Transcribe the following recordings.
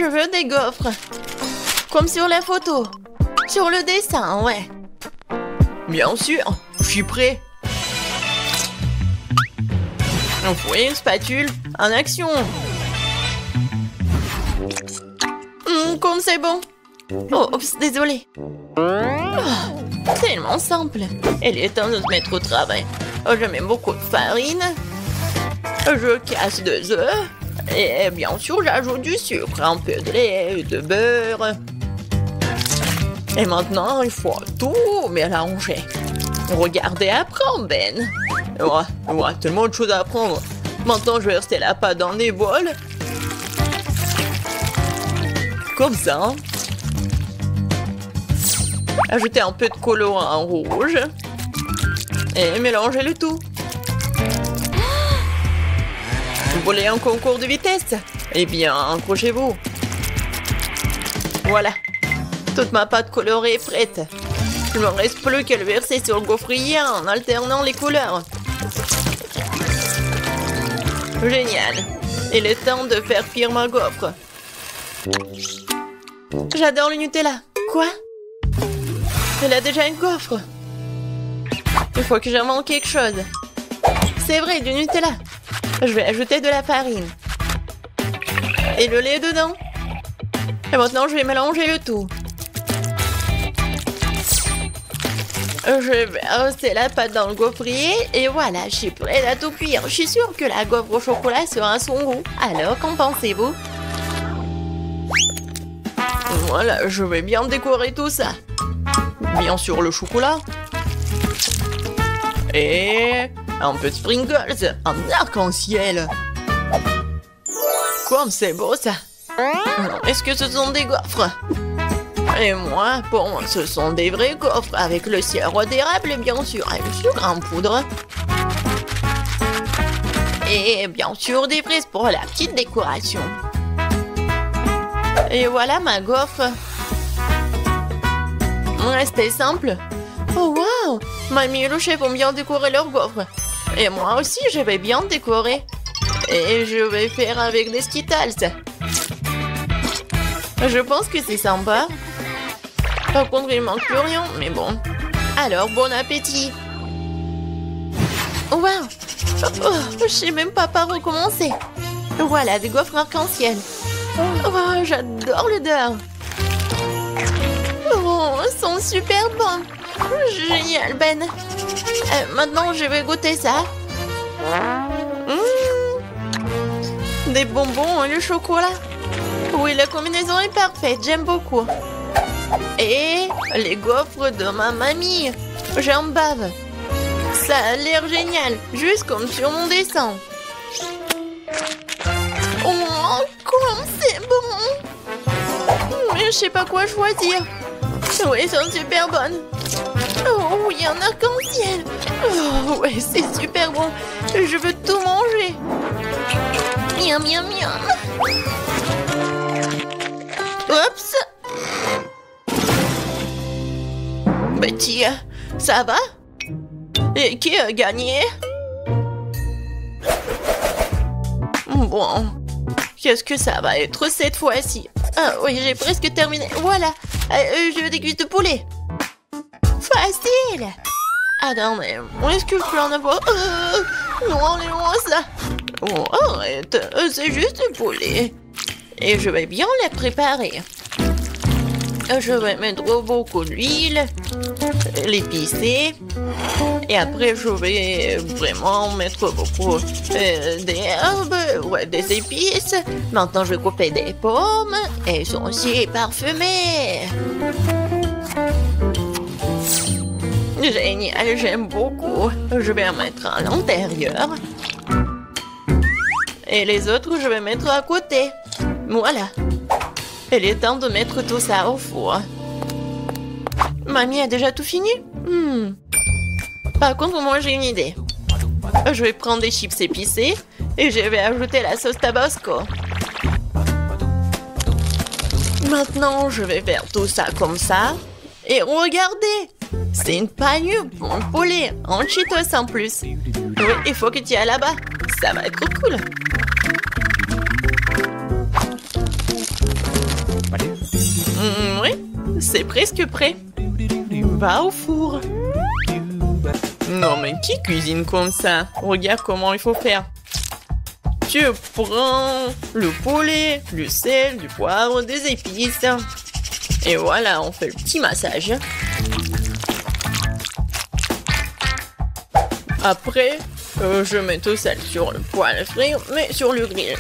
Je veux des gaufres. Comme sur la photo. Sur le dessin, ouais. Bien sûr, je suis prêt. Un fouet, une spatule, en action. Comme c'est bon. Oh, oups, désolé. Oh, tellement simple. Il est temps de se mettre au travail. Oh, je mets beaucoup de farine. Je casse 2 œufs. Et bien sûr, j'ajoute du sucre, un peu de lait, de beurre. Et maintenant, il faut tout mélanger. Regardez, apprends, Ben. Ouais, tellement de choses à apprendre. Maintenant, je vais rester la pâte dans des bols. Comme ça. Hein. Ajoutez un peu de colorant rouge. Et mélangez le tout. Vous voulez un concours de vitesse? Eh bien, accrochez-vous. Voilà. Toute ma pâte colorée est prête. Il ne me reste plus qu'à le verser sur le gaufrier en alternant les couleurs. Génial. Il est temps de faire cuire ma gaufre. J'adore le Nutella. Quoi? Elle a déjà une gaufre. Il faut que j'invente quelque chose. C'est vrai, du Nutella. Je vais ajouter de la farine. Et le lait dedans. Et maintenant, je vais mélanger le tout. Je vais verser la pâte dans le gaufrier. Et voilà, je suis prête à tout cuire. Je suis sûre que la gaufre au chocolat sera à son goût. Alors, qu'en pensez-vous? Voilà, je vais bien décorer tout ça. Bien sûr, le chocolat. Et un peu de sprinkles, un arc-en-ciel. Comme c'est beau ça. Est-ce que ce sont des gaufres? Et moi, pour moi, ce sont des vrais gaufres avec le sirop d'érable, bien sûr, et le sucre en poudre. Et bien sûr, des fraises pour la petite décoration. Et voilà ma gaufre. C'était simple. Oh wow! Mamie et le chef ont bien décoré leur gaufre. Et moi aussi, je vais bien décorer. Et je vais faire avec des Skittles. Je pense que c'est sympa. Par contre, il manque plus rien, mais bon. Alors, bon appétit. Wow! Oh, je sais même pas par où commencer. Voilà, des gaufres arc-en-ciel. Oh, j'adore l'odeur. Oh, elles sont super bonnes. Génial, Ben. Maintenant, je vais goûter ça. Des bonbons et le chocolat. Oui, la combinaison est parfaite. J'aime beaucoup. Et les gaufres de ma mamie. J'en bave. Ça a l'air génial. Juste comme sur mon dessin. Oh, comme c'est bon. Mais je sais pas quoi choisir. Oui, elles sont super bonnes. Oh oui, un arc-en-ciel. Oh ouais, c'est super bon. Je veux tout manger. Miam, miam, miam. Oups. Betty, ça va? Et qui a gagné? Bon, qu'est-ce que ça va être cette fois-ci? Ah oui, j'ai presque terminé. Voilà, je déguste de poulet. Facile. Attends, mais est-ce que je peux en avoir? Non, enlève-moi ça. Oh, arrête, c'est juste du poulet. Et je vais bien la préparer. Je vais mettre beaucoup d'huile, l'épicer. Et après, je vais vraiment mettre beaucoup d'herbes, ouais, des épices. Maintenant, je vais couper des pommes. Elles sont aussi parfumées. Génial, j'aime beaucoup. Je vais en mettre à l'intérieur. Et les autres, je vais mettre à côté. Voilà. Il est temps de mettre tout ça au four. Mamie a déjà tout fini? Par contre, moi, j'ai une idée. Je vais prendre des chips épicés et je vais ajouter la sauce Tabasco. Maintenant, je vais faire tout ça comme ça. Et regardez! C'est une panure pour le poulet, en Cheetos en plus. Oui, il faut que tu ailles là-bas. Ça va être cool. c'est presque prêt. Va au four. Non mais qui cuisine comme ça? Regarde comment il faut faire. Tu prends le poulet, du sel, du poivre, des épices. Et voilà, on fait le petit massage. Après, je mets tout ça sur le poêle à frire, mais sur le grill.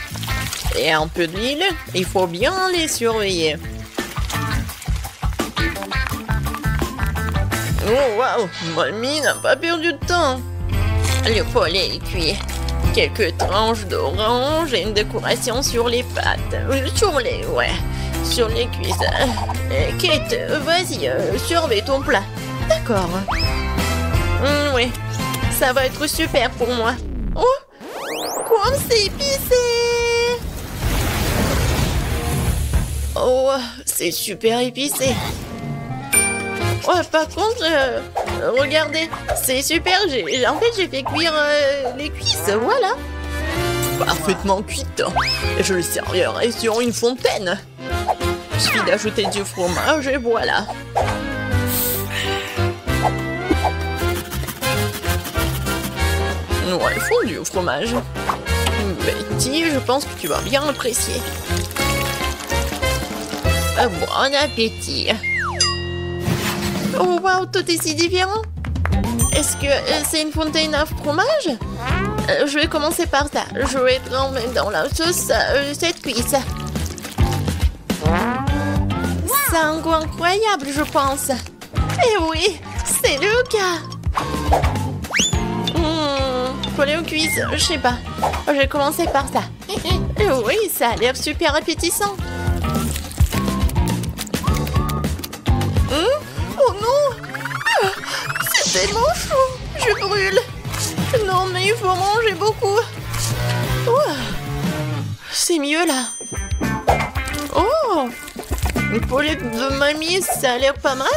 Et un peu d'huile, il faut bien les surveiller. Oh waouh, mamie n'a pas perdu de temps. Le poulet est cuit. Quelques tranches d'orange et une décoration sur les pâtes. Sur les cuisses. Kate, vas-y, surveille ton plat. D'accord. Oui, ça va être super pour moi. Oh, comme c'est épicé. Oh, c'est super épicé. Oh, par contre, regardez, c'est super. En fait, j'ai fait cuire les cuisses, voilà. Parfaitement cuite. Et je le servirai sur une fontaine. Il suffit d'ajouter du fromage et voilà. Ouais, fondu au fromage. Betty, je pense que tu vas bien apprécier. Bon appétit. Oh wow, tout est si différent. Est-ce que c'est une fontaine à fromage? Je vais commencer par ça. Je vais tremper dans la sauce cette cuisse. C'est un goût incroyable, je pense. Eh oui, c'est le cas. Poulet aux cuisses, je sais pas. Je vais commencer par ça. Oui, ça a l'air super appétissant. Oh non! C'est tellement chaud! Je brûle! Non, mais il faut manger beaucoup! Oh, c'est mieux là! Oh! Le poulet de mamie, ça a l'air pas mal!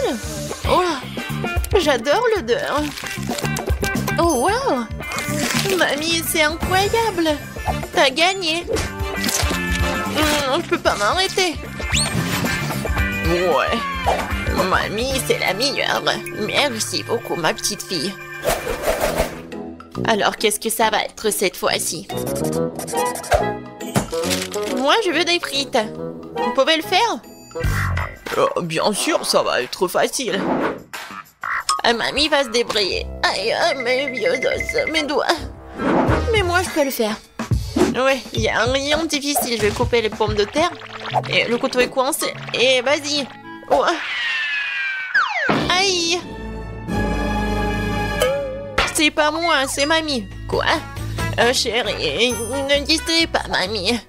Oh! J'adore l'odeur! Oh wow! Mamie, c'est incroyable! T'as gagné! Je peux pas m'arrêter! Ouais. Mamie, c'est la meilleure. Merci beaucoup, ma petite fille. Alors, qu'est-ce que ça va être cette fois-ci? Moi, je veux des frites. Vous pouvez le faire? Bien sûr, ça va être facile. Mamie va se débrouiller. Aïe, mes vieux os, mes doigts. Mais moi, je peux le faire. Ouais, il n'y a rien de difficile. Je vais couper les pommes de terre. Et le couteau est coincé. Et vas-y. Oh. Aïe! C'est pas moi, c'est mamie. Quoi? Chérie, ne distrais pas mamie.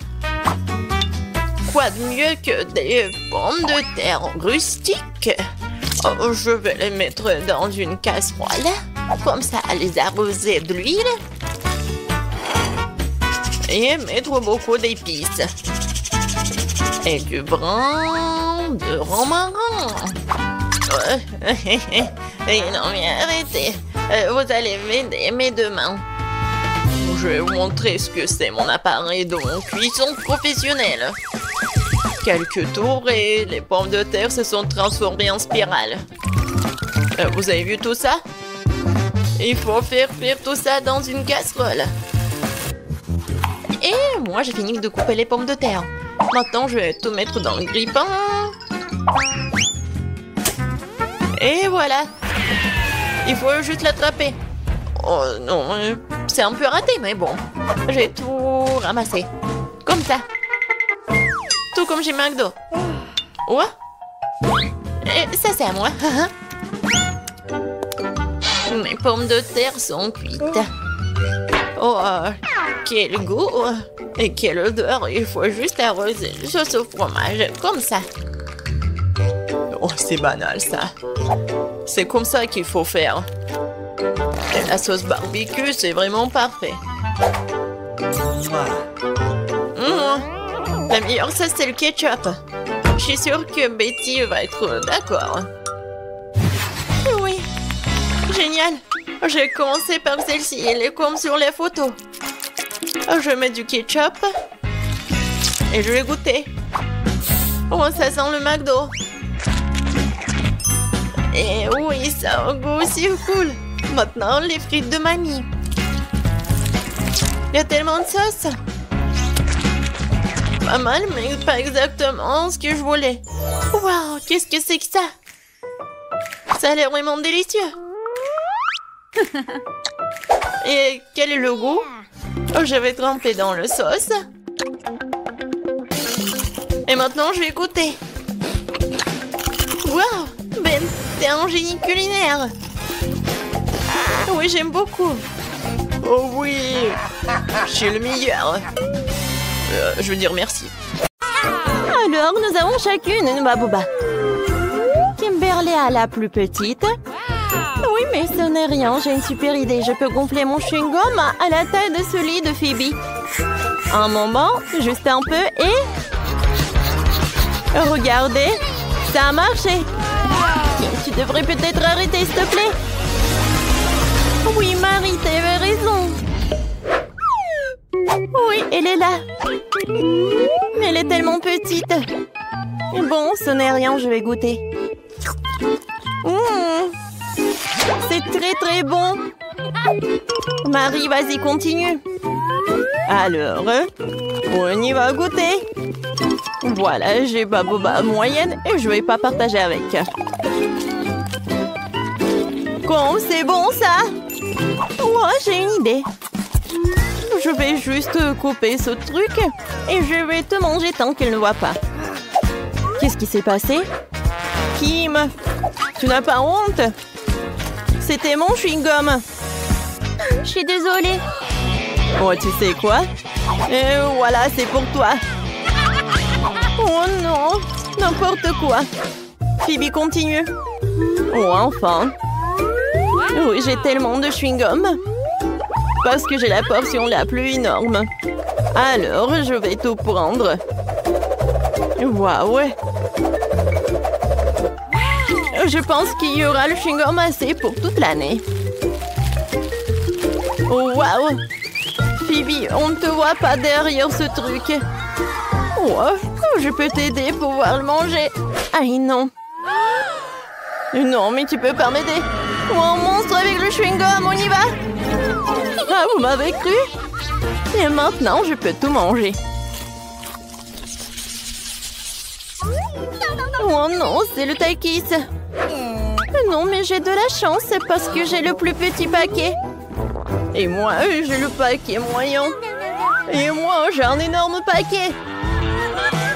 Quoi de mieux que des pommes de terre rustiques? Oh, je vais les mettre dans une casserole. Comme ça, les arroser de l'huile. Et mettre beaucoup d'épices. Et du brin de romarin. Non mais arrêtez. Vous allez m'aider mes deux mains. Je vais vous montrer ce que c'est mon appareil de cuisson professionnelle. Quelques tours et les pommes de terre se sont transformées en spirale. Vous avez vu tout ça? Il faut faire cuire tout ça dans une casserole. Et moi j'ai fini de couper les pommes de terre. Maintenant je vais tout mettre dans le grille-pain. Et voilà. Il faut juste l'attraper. Oh non, c'est un peu raté, mais bon. J'ai tout ramassé. Comme ça. Tout comme chez McDo. Ouais. Et ça, c'est à moi. Mes pommes de terre sont cuites. Oh, quel goût. Et quelle odeur. Il faut juste arroser le sauce au fromage. Comme ça. Oh, c'est banal, ça. C'est comme ça qu'il faut faire. Et la sauce barbecue, c'est vraiment parfait. La meilleure sauce, c'est le ketchup. Je suis sûre que Betty va être d'accord. Oui. Génial. Je vais commencer par celle-ci. Elle est comme sur les photos. Je vais mettre du ketchup. Et je vais goûter. Oh, ça sent le McDo. Et oui, ça a un goût aussi cool. Maintenant, les frites de mamie. Il y a tellement de sauce. Pas mal, mais pas exactement ce que je voulais. Waouh, qu'est-ce que c'est que ça? Ça a l'air vraiment délicieux. Et quel est le goût? Oh, je vais tremper dans le sauce. Et maintenant, je vais goûter. Waouh, Ben, t'es un génie culinaire. Oui, j'aime beaucoup. Oh oui, je suis le meilleur. Je veux dire merci. Alors, nous avons chacune une babouba. Kimberly a la plus petite. Oui, mais ce n'est rien, j'ai une super idée. Je peux gonfler mon chewing-gum à la taille de celui de Phoebe. Un moment, juste un peu et... Regardez, ça a marché. Tu devrais peut-être arrêter, s'il te plaît. Oui, Marie, t'avais raison. Oui, elle est là. Mais elle est tellement petite. Bon, ce n'est rien, je vais goûter. C'est très très bon. Marie, vas-y, continue. Alors, on y va goûter. Voilà, j'ai babouba moyenne et je vais pas partager avec. Comme c'est bon ça. Ouais, j'ai une idée. Je vais juste couper ce truc et je vais te manger tant qu'elle ne voit pas. Qu'est-ce qui s'est passé? Kim, tu n'as pas honte? C'était mon chewing-gum. Je suis désolée. Oh, tu sais quoi? Et voilà, c'est pour toi. Oh non, n'importe quoi. Phoebe, continue. Oh, enfin. Oui, j'ai tellement de chewing-gum. Parce que j'ai la portion la plus énorme. Alors, je vais tout prendre. Waouh. Je pense qu'il y aura le chewing-gum assez pour toute l'année. Oh, waouh. Phoebe, on ne te voit pas derrière ce truc. Oh, je peux t'aider pour pouvoir le manger. Aïe, non. Non, mais tu peux pas m'aider. Oh, un monstre avec le chewing-gum, on y va? Ah, vous m'avez cru? Et maintenant, je peux tout manger. Oh non, c'est le Takis. Non, mais j'ai de la chance, c'est parce que j'ai le plus petit paquet. Et moi, j'ai le paquet moyen. Et moi, j'ai un énorme paquet.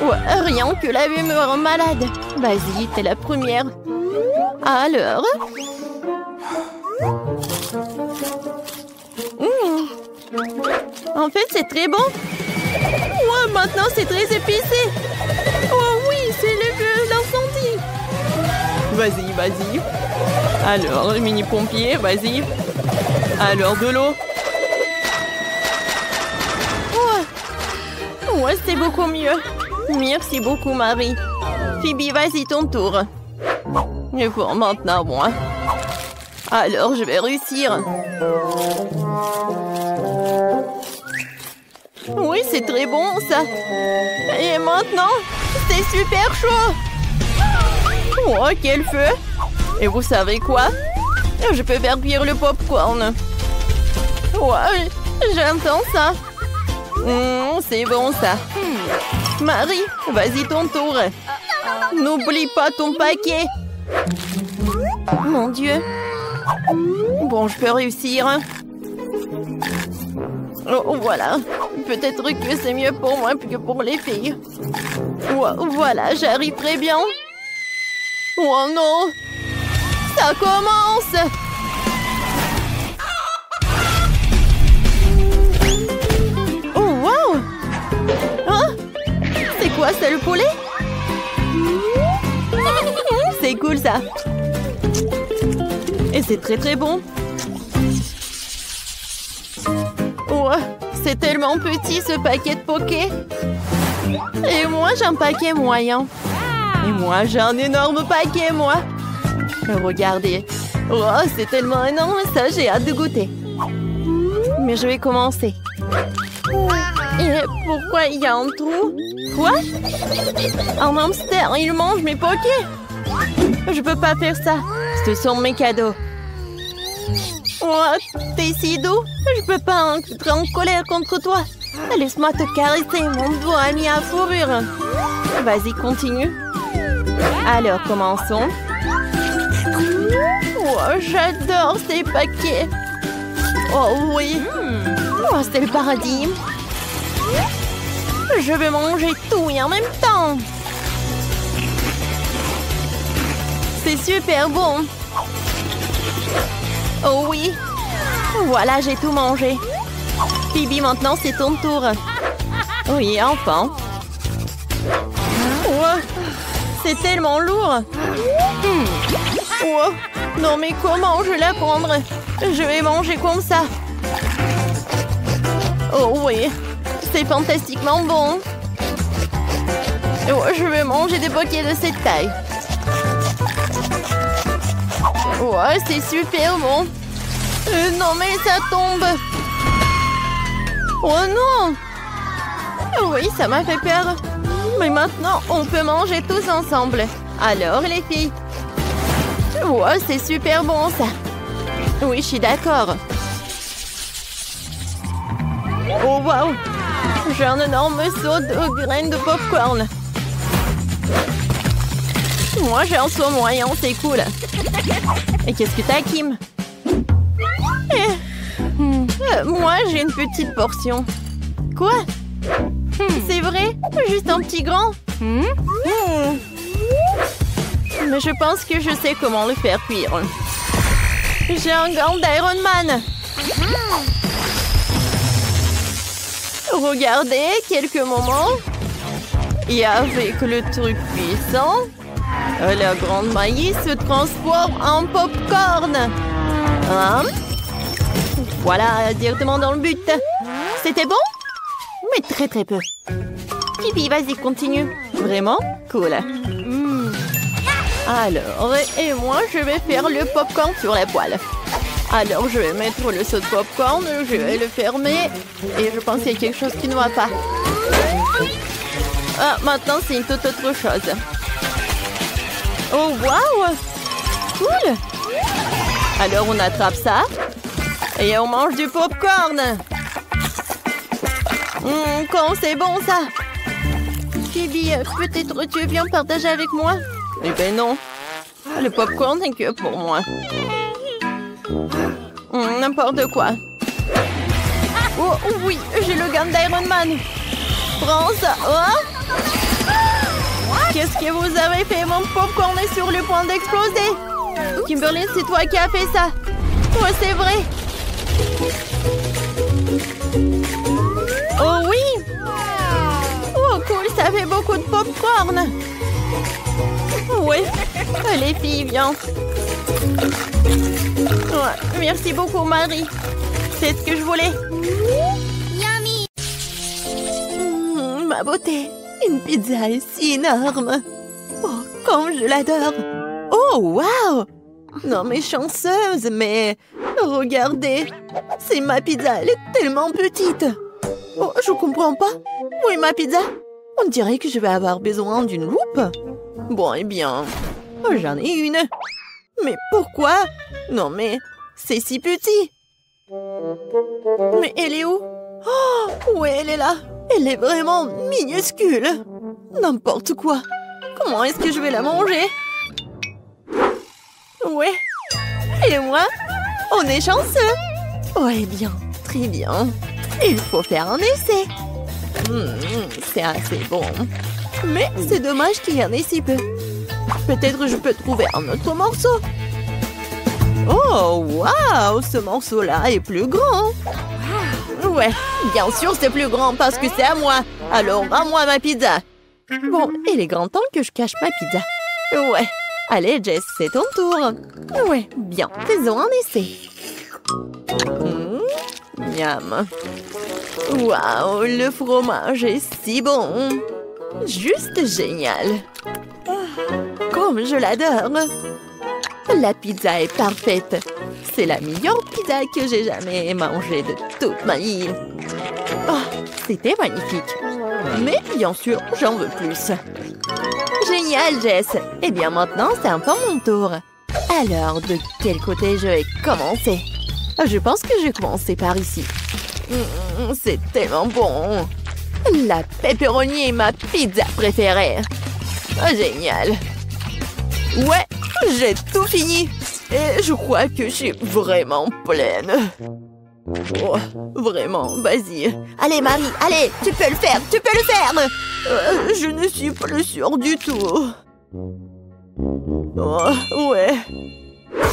Ouais, rien que la vue me rend malade. Vas-y, t'es la première. Alors? En fait, c'est très bon. Ouais, maintenant, c'est très épicé. Oh oui, c'est l'incendie. Vas-y, vas-y. Alors, le mini-pompier, vas-y. Alors, de l'eau. Ouais, c'est beaucoup mieux. Merci beaucoup, Marie. Phoebe, vas-y, ton tour. Et bon, maintenant, moi. Alors, je vais réussir. Oui, c'est très bon, ça. Et maintenant, c'est super chaud. Oh, quel feu. Et vous savez quoi? Je peux faire cuire le popcorn. Ouais, j'entends ça. C'est bon, ça. Marie, vas-y, ton tour. N'oublie pas ton paquet. Mon Dieu. Bon, je peux réussir. Oh, voilà. Peut-être que c'est mieux pour moi que pour les filles. Voilà, j'arrive très bien. Oh non! Ça commence! Oh, wow! Hein? C'est quoi, c'est le poulet? C'est cool, ça! Et c'est très très bon! Oh, c'est tellement petit, ce paquet de poké! Et moi, j'ai un paquet moyen! Et moi, j'ai un énorme paquet, moi. Regardez. Oh, c'est tellement énorme, ça, j'ai hâte de goûter. Mais je vais commencer. Et pourquoi il y a un trou? Quoi? Un hamster, il mange mes pokés. Je peux pas faire ça. Ce sont mes cadeaux. Oh, t'es si doux. Je peux pas être en colère contre toi. Laisse-moi te caresser, mon doux ami à fourrure. Vas-y, continue. Alors, commençons. Oh, j'adore ces paquets. Oh oui. Oh, c'est le paradis. Je vais manger tout et en même temps. C'est super bon. Oh oui. Voilà, j'ai tout mangé. Phoebe, maintenant c'est ton tour. Oui, enfin. Oh, c'est tellement lourd. Oh, non mais comment je vais la prendre? Je vais manger comme ça. Oh oui, c'est fantastiquement bon. Oh, je vais manger des paquets de cette taille. Oh, c'est super bon. Non mais ça tombe. Oh non! Oui, ça m'a fait peur. Mais maintenant, on peut manger tous ensemble. Alors, les filles? Oh, c'est super bon, ça. Oui, je suis d'accord. Oh, wow! J'ai un énorme seau de graines de popcorn. Moi, j'ai un seau moyen, c'est cool. Et qu'est-ce que t'as, Kim? Moi, j'ai une petite portion. Quoi? C'est vrai? Juste un petit grand? Mais je pense que je sais comment le faire cuire. J'ai un gant d'Iron Man. Regardez, quelques moments. Et avec le truc puissant, la grande maïs se transforme en popcorn. Hein? Voilà, directement dans le but. C'était bon? Mais très très peu. Phoebe, vas-y, continue. Vraiment? Cool. Alors, et moi, je vais faire le popcorn sur la poêle. Alors, je vais mettre le seau de popcorn, je vais le fermer. Et je pense qu'il y a quelque chose qui ne va pas. Ah, maintenant, c'est une toute autre chose. Oh, waouh! Cool! Alors, on attrape ça. Et on mange du popcorn. Quand c'est bon, ça. Phoebe, peut-être tu viens partager avec moi? Eh ben non. Le popcorn n'est que pour moi. N'importe quoi. Oh oui, j'ai le gant d'Iron Man. Prends ça. Oh. Qu'est-ce que vous avez fait? Mon popcorn est sur le point d'exploser. Kimberly, c'est toi qui as fait ça. Oh, c'est vrai. Oh oui. Oh cool, ça fait beaucoup de popcorn. Oui, les filles, viens. Ouais, merci beaucoup, Marie. C'est ce que je voulais. Yummy. Ma beauté, une pizza est si énorme. Oh, comme je l'adore. Oh, wow. Non, mais chanceuse, mais... Regardez, c'est ma pizza, elle est tellement petite. Oh, je comprends pas. Où est ma pizza? On dirait que je vais avoir besoin d'une loupe. Bon, eh bien, j'en ai une. Mais pourquoi? Non, mais c'est si petit. Mais elle est où? Oh, oui, elle est là. Elle est vraiment minuscule. N'importe quoi. Comment est-ce que je vais la manger? Ouais. Et moi? On est chanceux. Oh, eh bien, très bien. Il faut faire un essai. C'est assez bon. Mais c'est dommage qu'il y en ait si peu. Peut-être je peux trouver un autre morceau. Oh, waouh, ce morceau-là est plus grand. Ouais, bien sûr c'est plus grand parce que c'est à moi. Alors, à moi ma pizza. Bon, il est grand temps que je cache ma pizza. Ouais. Allez, Jess, c'est ton tour. Ouais, bien, faisons un essai. Miam. Waouh, le fromage est si bon. Juste génial. Comme je l'adore. La pizza est parfaite. C'est la meilleure pizza que j'ai jamais mangée de toute ma vie. Oh, c'était magnifique. Mais bien sûr, j'en veux plus. Génial, Jess. Eh bien maintenant, c'est un peu mon tour. Alors, de quel côté je vais commencer? Je pense que je vais commencer par ici. C'est tellement bon. La pepperoni est ma pizza préférée. Oh, génial. Ouais, j'ai tout fini. Et je crois que je suis vraiment pleine. Oh, vraiment, vas-y. Allez, Marie, allez, tu peux le faire, tu peux le faire. Je ne suis plus sûre du tout. Oh, ouais.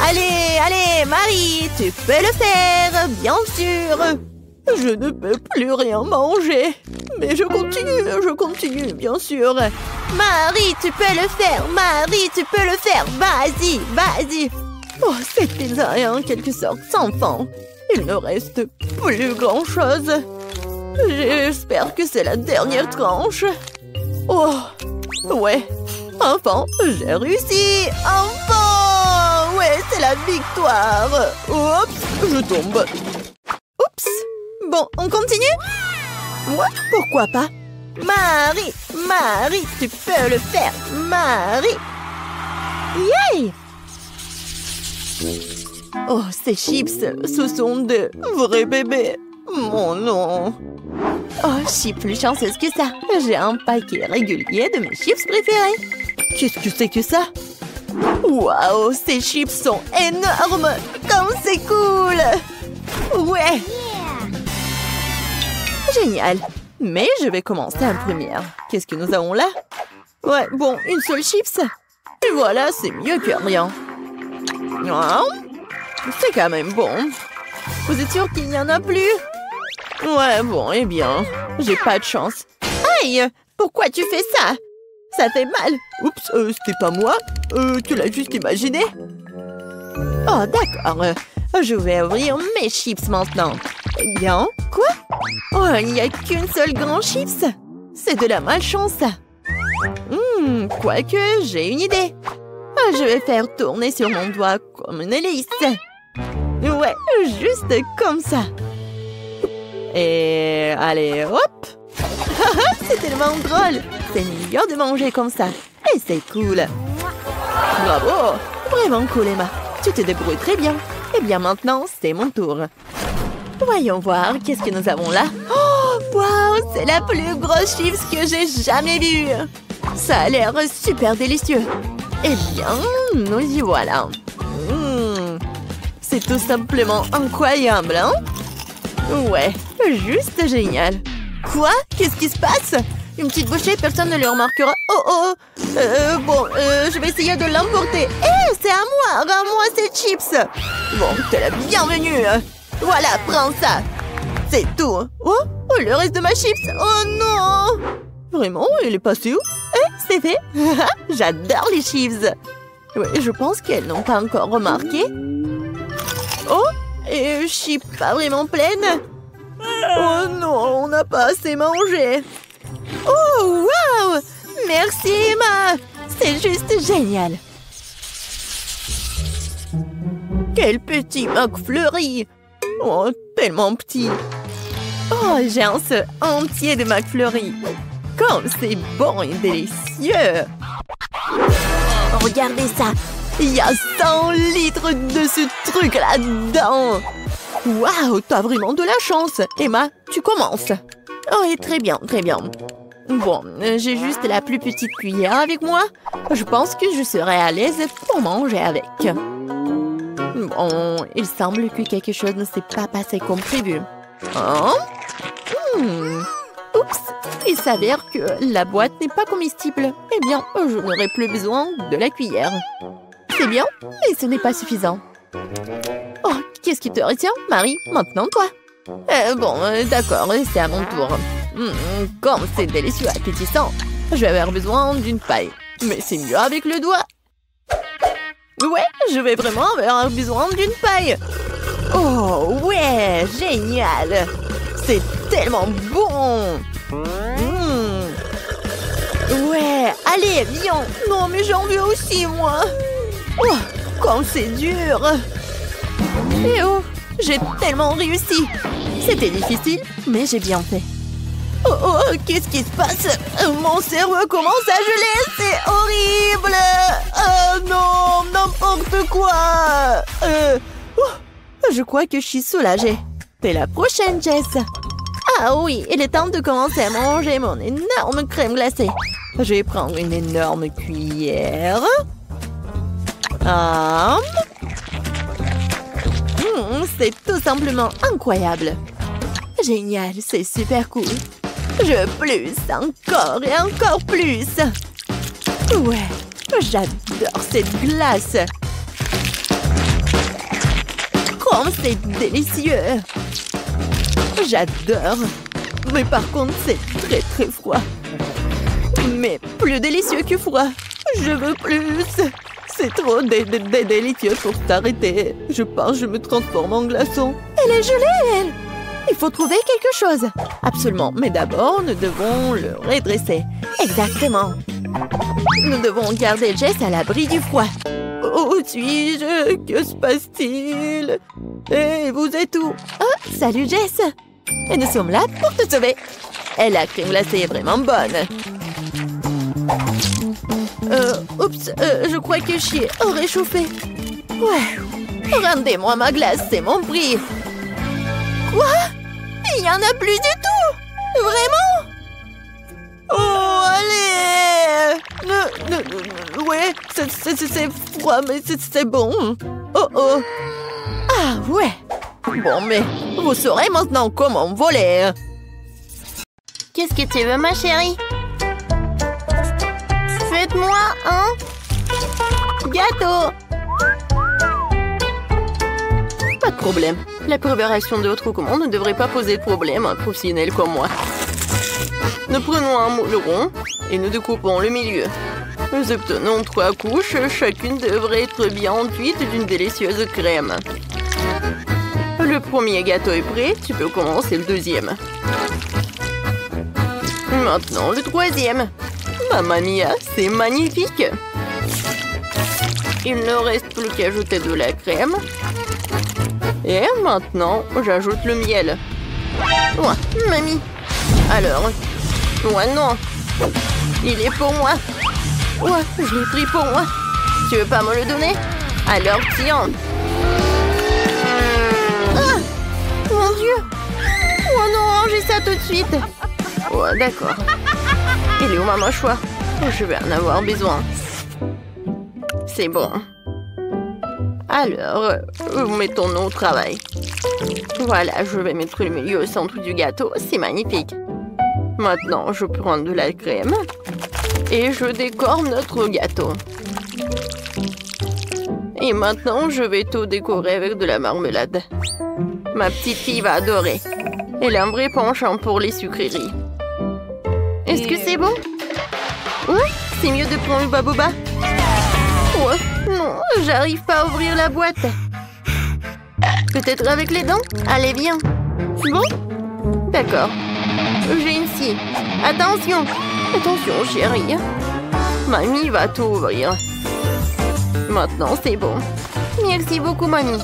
Allez, allez, Marie, tu peux le faire, bien sûr. Je ne peux plus rien manger. Mais je continue, bien sûr. Marie, tu peux le faire, Marie, tu peux le faire. Vas-y, vas-y. Oh, cette pizza est en quelque sorte sans fond. Il ne reste plus grand-chose. J'espère que c'est la dernière tranche. Oh, ouais. Enfin, j'ai réussi. Enfin. Ouais, c'est la victoire. Oups, je tombe. Oups. Bon, on continue? Ouais, pourquoi pas? Marie, Marie, tu peux le faire. Marie. Yay! Oh, ces chips, ce sont de vrais bébés. Mon nom. Oh, je suis plus chanceuse que ça. J'ai un paquet régulier de mes chips préférés. Qu'est-ce que c'est que ça? Waouh, ces chips sont énormes. Comme c'est cool. Ouais. Génial. Mais je vais commencer en première. Qu'est-ce que nous avons là? Ouais, bon, une seule chips. Et voilà, c'est mieux que rien. Oh, c'est quand même bon. Vous êtes sûr qu'il n'y en a plus? Ouais, bon, eh bien, j'ai pas de chance. Aïe! Pourquoi tu fais ça? Ça fait mal. Oups, c'était pas moi. Tu l'as juste imaginé. Oh, d'accord. Je vais ouvrir mes chips maintenant. Eh bien, quoi? Oh, il n'y a qu'une seule grande chips. C'est de la malchance, ça. Quoique, j'ai une idée. Je vais faire tourner sur mon doigt comme une hélice. Ouais, juste comme ça. Et allez, hop. C'est tellement drôle. C'est mignon de manger comme ça. Et c'est cool. Bravo. Vraiment cool, Emma. Tu te débrouilles très bien. Eh bien, maintenant, c'est mon tour. Voyons voir, qu'est-ce que nous avons là? Oh, wow, c'est la plus grosse chips que j'ai jamais vue. Ça a l'air super délicieux. Eh bien, nous y voilà. C'est tout simplement incroyable, hein? Ouais, juste génial. Quoi? Qu'est-ce qui se passe? Une petite bouchée, personne ne le remarquera. Oh, je vais essayer de l'emporter. C'est à moi! Rends-moi ces chips! Bon, t'es la bienvenue. Voilà, prends ça. C'est tout. Oh, le reste de ma chips. Oh non! Vraiment, il est passé où? C'est fait. J'adore les chips. Ouais, je pense qu'elles n'ont pas encore remarqué. Oh, et je suis pas vraiment pleine. Oh non, on n'a pas assez mangé. Oh, wow! Merci, Emma. C'est juste génial. Quel petit McFlurry. Oh, tellement petit. Oh, j'ai un seul entier de McFlurry. Comme c'est bon et délicieux. Regardez ça. Il y a 100 litres de ce truc là-dedans. Waouh, t'as vraiment de la chance. Emma, tu commences. Oh, et très bien, très bien. Bon, j'ai juste la plus petite cuillère avec moi. Je pense que je serai à l'aise pour manger avec. Bon, il semble que quelque chose ne s'est pas passé comme prévu. Hein? Oups, il s'avère que la boîte n'est pas comestible. Eh bien, je n'aurai plus besoin de la cuillère. C'est bien, mais ce n'est pas suffisant. Oh, qu'est-ce qui te retient, Marie? Maintenant, toi. Bon, d'accord, c'est à mon tour. Comme c'est délicieux appétissant, je vais avoir besoin d'une paille. Mais c'est mieux avec le doigt. Ouais, je vais vraiment avoir besoin d'une paille. Oh, ouais, génial. C'est tellement bon. Ouais, allez, viens. Non, mais j'en veux aussi, moi. Oh, comme c'est dur. Et oh, j'ai tellement réussi. C'était difficile, mais j'ai bien fait. Oh, oh, qu'est-ce qui se passe? Mon cerveau commence à geler, c'est horrible! Oh non, n'importe quoi! Je crois que je suis soulagée. T'es la prochaine, Jess. Ah oui, il est temps de commencer à manger mon énorme crème glacée. Je vais prendre une énorme cuillère. C'est tout simplement incroyable. Génial, c'est super cool. Plus, encore et encore plus. Ouais, j'adore cette glace. Comme c'est délicieux. J'adore. Mais par contre, c'est très très froid. Mais plus délicieux que froid. Je veux plus. C'est trop délicieux pour t'arrêter. Je pense que je me transforme en glaçon. Elle est gelée, elle. Il faut trouver quelque chose. Absolument. Mais d'abord, nous devons le redresser. Exactement. Nous devons garder Jess à l'abri du froid. Où suis-je? Que se passe-t-il? Et vous êtes où? Oh, salut Jess. Et nous sommes là pour te sauver. Et la crème glacée est vraiment bonne. Oups, je crois que je suis réchauffée. Ouais. Rendez-moi ma glace, c'est mon prix. Quoi? Il n'y en a plus du tout? Vraiment? Oh, allez! Ouais, c'est froid, mais c'est bon. Oh, oh. Ah, ouais. Bon, mais vous saurez maintenant comment voler. Qu'est-ce que tu veux, ma chérie? Faites-moi un gâteau. Pas de problème. La préparation de votre commande ne devrait pas poser de problème à un professionnel comme moi. Nous prenons un moule rond et nous découpons le milieu. Nous obtenons 3 couches. Chacune devrait être bien enduite d'une délicieuse crème. Le premier gâteau est prêt. Tu peux commencer le deuxième. Maintenant, le troisième. Mamma mia, c'est magnifique! Il ne reste plus qu'à ajouter de la crème. Et maintenant, j'ajoute le miel. Ouais, mamie. Alors, ouais, non. Il est pour moi. Ouais, je l'ai pris pour moi. Tu veux pas me le donner? Alors, tiens. Ah! Mon Dieu! Oh non, rangez ça tout de suite. Ouais, d'accord. Il est où ma mâchoire? Je vais en avoir besoin. C'est bon. Alors, mettons-nous au travail. Voilà, je vais mettre le milieu au centre du gâteau. C'est magnifique. Maintenant, je prends de la crème et je décore notre gâteau. Et maintenant, je vais tout décorer avec de la marmelade. Ma petite fille va adorer. Elle a un vrai penchant pour les sucreries. Est-ce que c'est bon? Ouais, c'est mieux de prendre le baboba. Ouais, non, j'arrive pas à ouvrir la boîte. Peut-être avec les dents? Allez, viens. Bon? D'accord. J'ai une scie. Attention. Attention, chérie. Mamie va tout ouvrir. Maintenant, c'est bon. Merci beaucoup, mamie.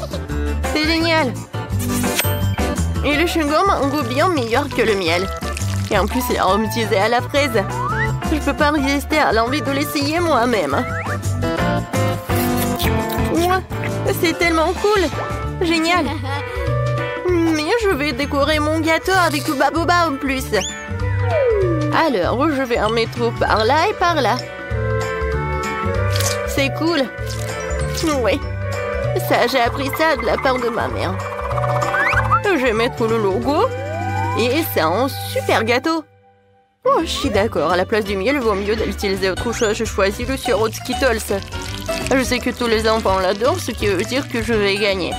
C'est génial. Et le chewing-gum a un goût bien meilleur que le miel. Et en plus, il est aromatisé à la fraise. Je peux pas résister à l'envie de l'essayer moi-même. Ouais, c'est tellement cool. Génial. Mais je vais décorer mon gâteau avec le baboba en plus. Alors, je vais en mettre par là et par là. C'est cool. Oui. Ça, j'ai appris ça de la part de ma mère. Je vais mettre le logo. Et c'est un super gâteau. Oh, je suis d'accord. À la place du miel, il vaut mieux d'utiliser autre chose. Je choisis le sirop de Skittles. Je sais que tous les enfants l'adorent, ce qui veut dire que je vais gagner.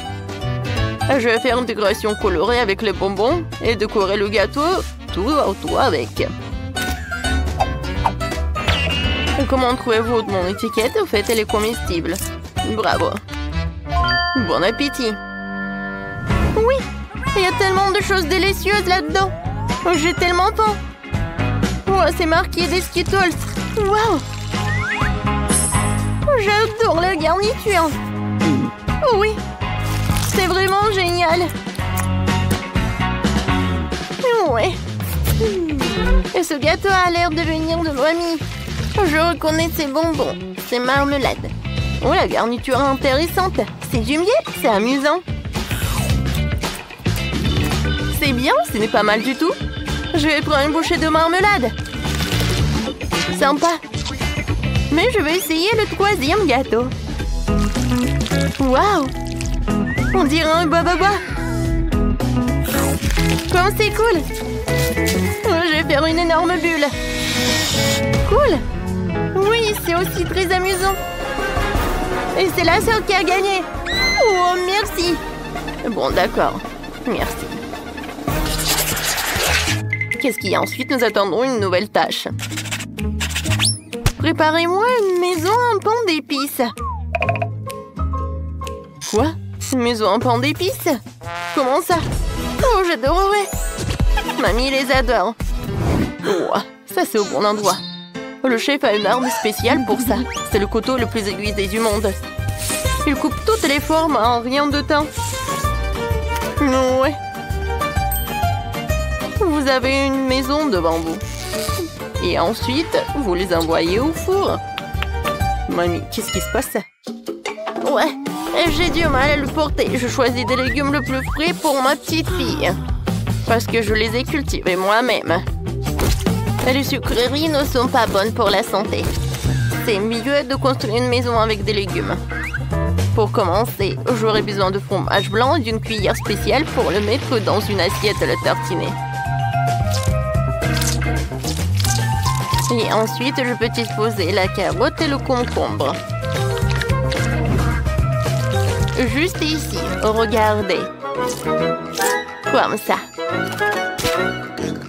Je vais faire une décoration colorée avec les bonbons et décorer le gâteau tout autour avec. Et comment trouvez-vous mon étiquette? En fait, elle est comestible. Bravo. Bon appétit. Oui, il y a tellement de choses délicieuses là-dedans. J'ai tellement faim. Oh, c'est marqué des Skittles. Waouh! J'adore la garniture. Oui, c'est vraiment génial. Ouais. Et ce gâteau a l'air de venir de Noémie. Je reconnais ces bonbons. C'est marmelade. Oh, la garniture est intéressante. C'est du miel, c'est amusant. C'est bien, ce n'est pas mal du tout. Je vais prendre une bouchée de marmelade. Sympa. Mais je vais essayer le troisième gâteau. Waouh! On dirait un bababa. Comme c'est cool! Je vais faire une énorme bulle. Cool! Oui, c'est aussi très amusant. Et c'est la sœur qui a gagné. Oh, merci! Bon, d'accord. Merci. Qu'est-ce qu'il y a ensuite? Nous attendons une nouvelle tâche. Préparez-moi une maison en pan d'épices. Quoi? Une maison en pan d'épices? Comment ça? Oh, j'adorerais. Mamie les adore. Oh, ça c'est au bon endroit. Le chef a une arme spéciale pour ça. C'est le couteau le plus aiguisé du monde. Il coupe toutes les formes en rien de temps. Ouais. Vous avez une maison devant vous. Et ensuite, vous les envoyez au four. Mamie, qu'est-ce qui se passe? Ouais, j'ai du mal à le porter. Je choisis des légumes le plus frais pour ma petite fille. Parce que je les ai cultivés moi-même. Les sucreries ne sont pas bonnes pour la santé. C'est mieux de construire une maison avec des légumes. Pour commencer, j'aurai besoin de fromage blanc et d'une cuillère spéciale pour le mettre dans une assiette à le tartiner. Et ensuite, je peux disposer la carotte et le concombre. Juste ici, regardez. Comme ça.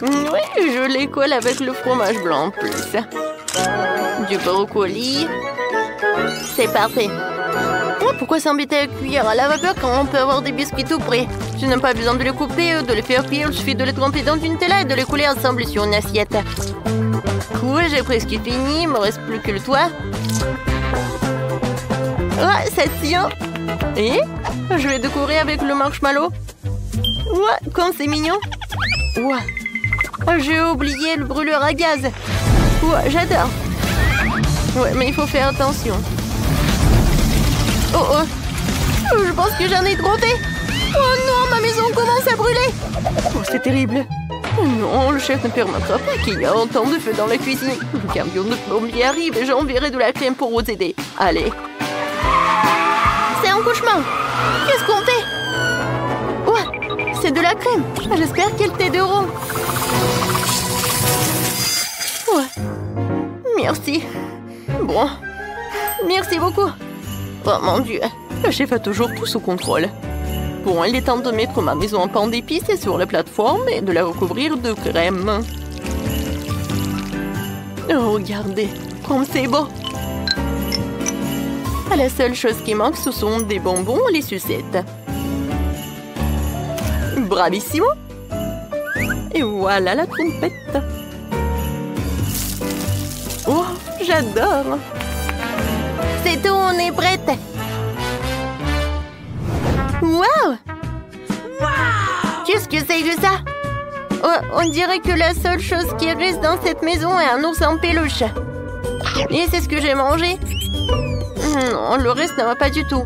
Oui, je les colle avec le fromage blanc en plus. Du brocoli. C'est parfait. Oh, pourquoi s'embêter avec cuillère à la vapeur quand on peut avoir des biscuits tout prêts? Je n'ai pas besoin de les couper ou de les faire cuire. Il suffit de les tremper dans une Nutella et de les couler ensemble sur une assiette. Cool, j'ai presque fini. Il me reste plus que le toit. Ouais, ça tient. Et je vais décorer avec le marshmallow. Ouais, comme c'est mignon. Ouais. J'ai oublié le brûleur à gaz. Ouais, j'adore. Ouais, mais il faut faire attention. Oh oh. Je pense que j'en ai trop fait. Oh non, ma maison commence à brûler. Oh, c'est terrible. Non, le chef ne permettra pas qu'il y ait autant de feu dans la cuisine. Le camion de plombier arrive et j'enverrai de la crème pour vous aider. Allez. C'est un cauchemar. Qu'est-ce qu'on fait? Ouais, c'est de la crème. J'espère qu'elle t'aideront. Ouais. Merci. Bon. Merci beaucoup. Oh mon Dieu. Le chef a toujours tout sous contrôle. Bon, il est temps de mettre ma maison en pan d'épices sur la plateforme et de la recouvrir de crème. Oh, regardez, comme c'est beau! La seule chose qui manque, ce sont des bonbons et les sucettes. Bravissimo! Et voilà la trompette. Oh, j'adore! C'est tout, on est prête! Wow! Qu'est-ce que c'est que ça? Oh, on dirait que la seule chose qui reste dans cette maison est un ours en peluche. Et c'est ce que j'ai mangé. Non, le reste ne va pas du tout.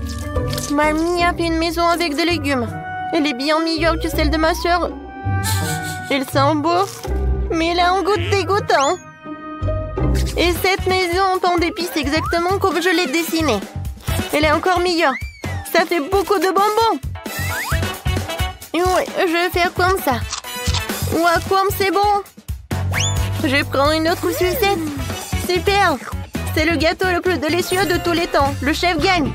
Mamie a fait une maison avec des légumes. Elle est bien meilleure que celle de ma soeur. Elle sent beau, mais elle a un goût dégoûtant. Et cette maison en pan d'épices exactement comme je l'ai dessinée. Elle est encore meilleure. Ça fait beaucoup de bonbons. Et oui, je vais faire comme ça. Ouah, comme c'est bon. Je vais prendre une autre sucette. Super. C'est le gâteau le plus délicieux de tous les temps. Le chef gagne.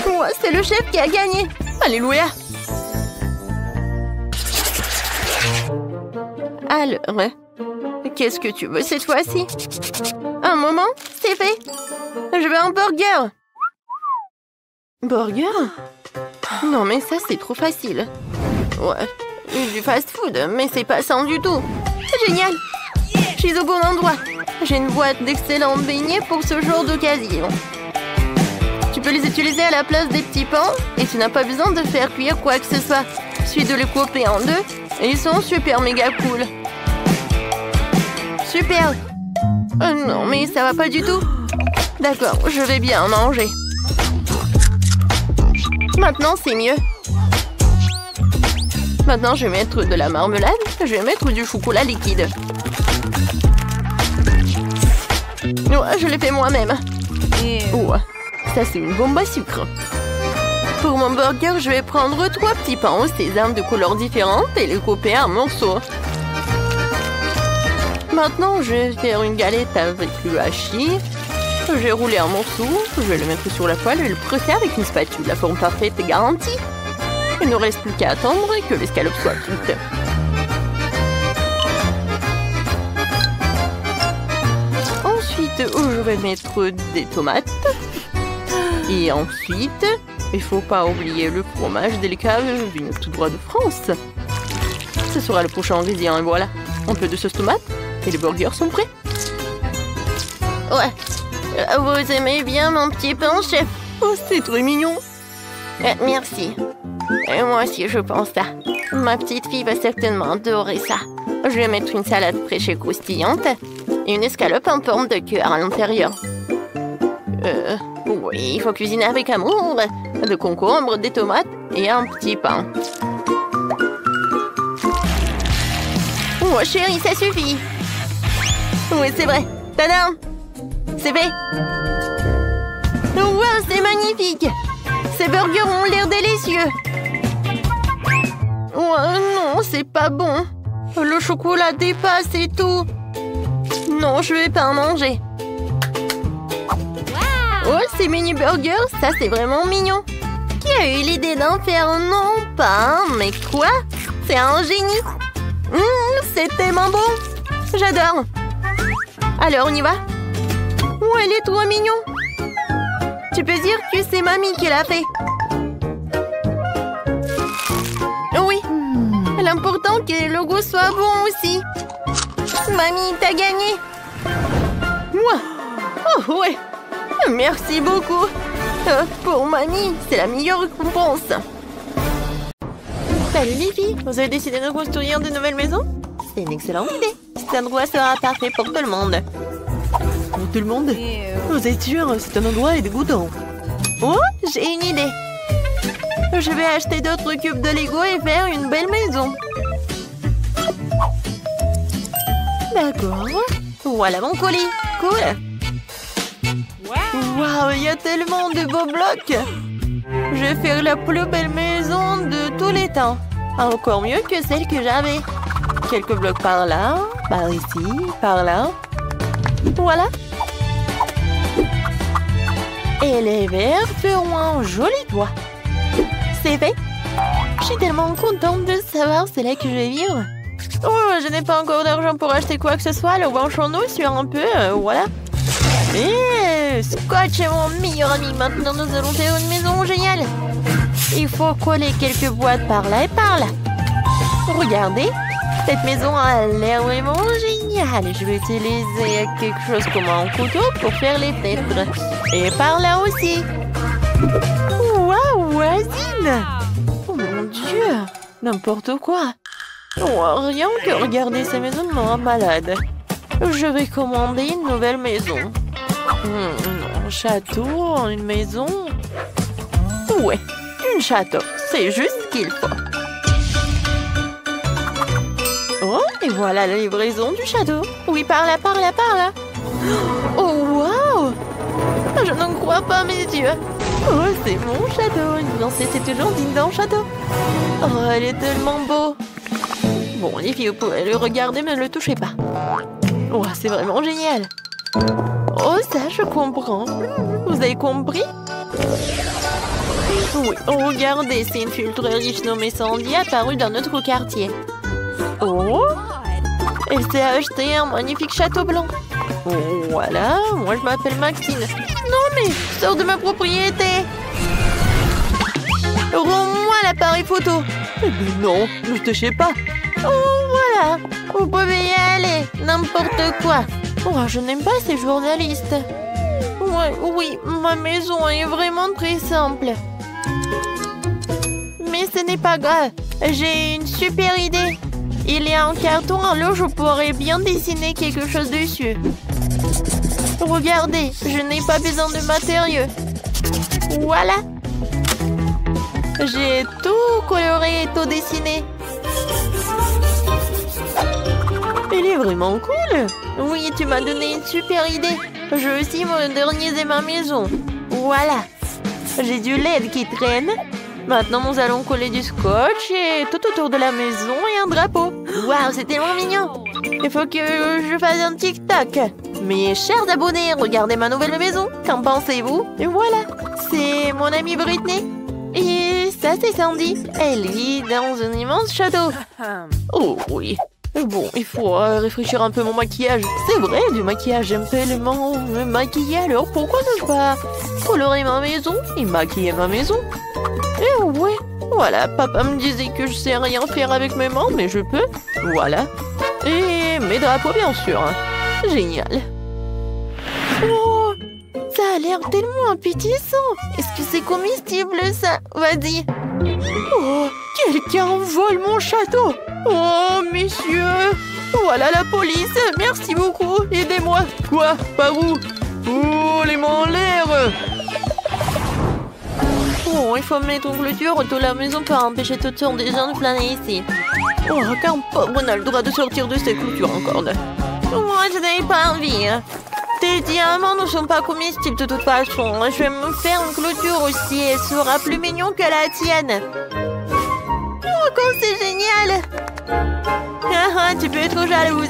Ouah, c'est le chef qui a gagné. Alléluia. Alors, qu'est-ce que tu veux cette fois-ci? Un moment, c'est fait. Je veux un burger. Burger? Non, mais ça, c'est trop facile. Ouais, du fast-food, mais c'est pas sain du tout. Génial. Je suis au bon endroit. J'ai une boîte d'excellents beignets pour ce genre d'occasion. Tu peux les utiliser à la place des petits pains et tu n'as pas besoin de faire cuire quoi que ce soit. Il suffit de les couper en deux Ils sont super méga cool. Super. Non, mais ça va pas du tout. D'accord, je vais bien manger. Maintenant, c'est mieux. Maintenant, je vais mettre de la marmelade. Je vais mettre du chocolat liquide. Ouais, je l'ai fait moi-même. Ouais, ça c'est une bombe à sucre. Pour mon burger, je vais prendre 3 petits pains au sésame de couleurs différentes et les couper en morceaux. Maintenant, je vais faire une galette avec le hachis. Je vais rouler un morceau, je vais le mettre sur la poêle et le presser avec une spatule. La forme parfaite est garantie. Il ne reste plus qu'à attendre que l'escalope soit cuite. Ensuite, je vais mettre des tomates. Et ensuite, il ne faut pas oublier le fromage délicat venu tout droit de France. Ce sera le prochain ingrédient et voilà. Un peu de sauce tomate et les burgers sont prêts. Ouais. Vous aimez bien mon petit pain, chef? Oh, c'est très mignon. Merci. Et moi aussi, je pense ça. Ma petite fille va certainement adorer ça. Je vais mettre une salade fraîche et croustillante et une escalope en forme de cœur à l'intérieur. Oui, il faut cuisiner avec amour. De concombre, des tomates et un petit pain. Oh, chérie, ça suffit. Oui, c'est vrai. Tadam! C'est fait. Wow, c'est magnifique. Ces burgers ont l'air délicieux. Oh non, c'est pas bon. Le chocolat dépasse et tout. Non, je vais pas en manger. Oh, ces mini burgers, ça c'est vraiment mignon. Qui a eu l'idée d'en faire? Non, pas un, mais quoi? C'est un génie. C'est tellement bon. J'adore. Alors, on y va? Oh, elle est trop mignon. Tu peux dire que c'est mamie qui l'a fait. Oui. L'important que le goût soit bon aussi. Mamie, t'as gagné. Moi? Oh, ouais. Merci beaucoup. Pour mamie, c'est la meilleure récompense. Salut les filles. Vous avez décidé de construire de nouvelles maisons? C'est une excellente idée. Cet endroit sera parfait pour tout le monde. Pour tout le monde? Vous êtes sûr? C'est un endroit dégoûtant. Oh, j'ai une idée. Je vais acheter d'autres cubes de Lego et faire une belle maison. D'accord. Voilà mon colis. Cool. Waouh, il y a tellement de beaux blocs. Je vais faire la plus belle maison de tous les temps. Encore mieux que celle que j'avais. Quelques blocs par là, par ici, par là. Voilà. Et les verres feront un joli toit. C'est fait. Je suis tellement contente de savoir c'est là que je vais vivre. Oh, je n'ai pas encore d'argent pour acheter quoi que ce soit. Alors branchons-nous sur un peu, voilà. Et Scotch est mon meilleur ami. Maintenant, nous allons faire une maison géniale. Il faut coller quelques boîtes par là et par là. Regardez, cette maison a l'air vraiment géniale. Je vais utiliser quelque chose comme un couteau pour faire les fenêtres. Et par là aussi. Waouh, voisine! Oh mon Dieu! N'importe quoi. Oh, rien que regarder ces maisons me rend malade. Je vais commander une nouvelle maison. Un château, une maison. Ouais, un château. C'est juste ce qu'il faut. Oh, et voilà la livraison du château. Oui, par là, par là, par là. Oh, waouh! Je n'en crois pas mes yeux. Oh, c'est mon château. Une fiancée, c'est toujours digne d'un château. Oh, elle est tellement beau. Bon, les filles, vous pouvez le regarder, mais ne le touchez pas. Oh, c'est vraiment génial. Oh, ça, je comprends. Vous avez compris? Oui, oh, regardez, c'est une fille très riche nommée Sandy apparue dans notre quartier. Oh, elle s'est acheté un magnifique château blanc. Oh, voilà, moi je m'appelle Maxine. Non, mais sors de ma propriété. Rends-moi l'appareil photo. Eh ben non, ne touchez pas. Oh, voilà, vous pouvez y aller, n'importe quoi. Oh, je n'aime pas ces journalistes. Ouais, oui, ma maison est vraiment très simple. Mais ce n'est pas grave, j'ai une super idée. Il y a un carton, alors je pourrais bien dessiner quelque chose dessus. Regardez, je n'ai pas besoin de matériaux. Voilà. J'ai tout coloré et tout dessiné. Il est vraiment cool. Oui, tu m'as donné une super idée. Je vais aussi moderniser ma maison. Voilà. J'ai du LED qui traîne. Maintenant, nous allons coller du scotch et tout autour de la maison et un drapeau. Waouh, c'est tellement mignon. Il faut que je fasse un TikTok. Mes chers abonnés, regardez ma nouvelle maison. Qu'en pensez-vous? Et voilà, c'est mon amie Britney. Et ça, c'est Sandy. Elle vit dans un immense château. Oh oui. Bon, il faut réfléchir un peu mon maquillage. C'est vrai, du maquillage, j'aime tellement me maquiller. Alors pourquoi ne pas colorer ma maison et maquiller ma maison? Et ouais, voilà, papa me disait que je sais rien faire avec mes mains, mais je peux. Voilà. Et mes drapeaux, bien sûr. Génial. Oh, ça a l'air tellement appétissant. Est-ce que c'est comestible, ça? Vas-y. Oh, quelqu'un vole mon château. Oh, messieurs. Voilà la police. Merci beaucoup. Aidez-moi. Quoi? Par où? Oh, les mains en l'air. Oh, il faut mettre une clôture autour de la maison pour empêcher toutes sortes de gens de planer ici. Oh, qu'un pauvre n'a le droit de sortir de cette clôture encore. Moi, je n'avais pas envie. Tes diamants ne sont pas comestibles de toute façon. Je vais me faire une clôture aussi. Elle sera plus mignon que la tienne. Oh, comme c'est génial! Tu peux être jalouse.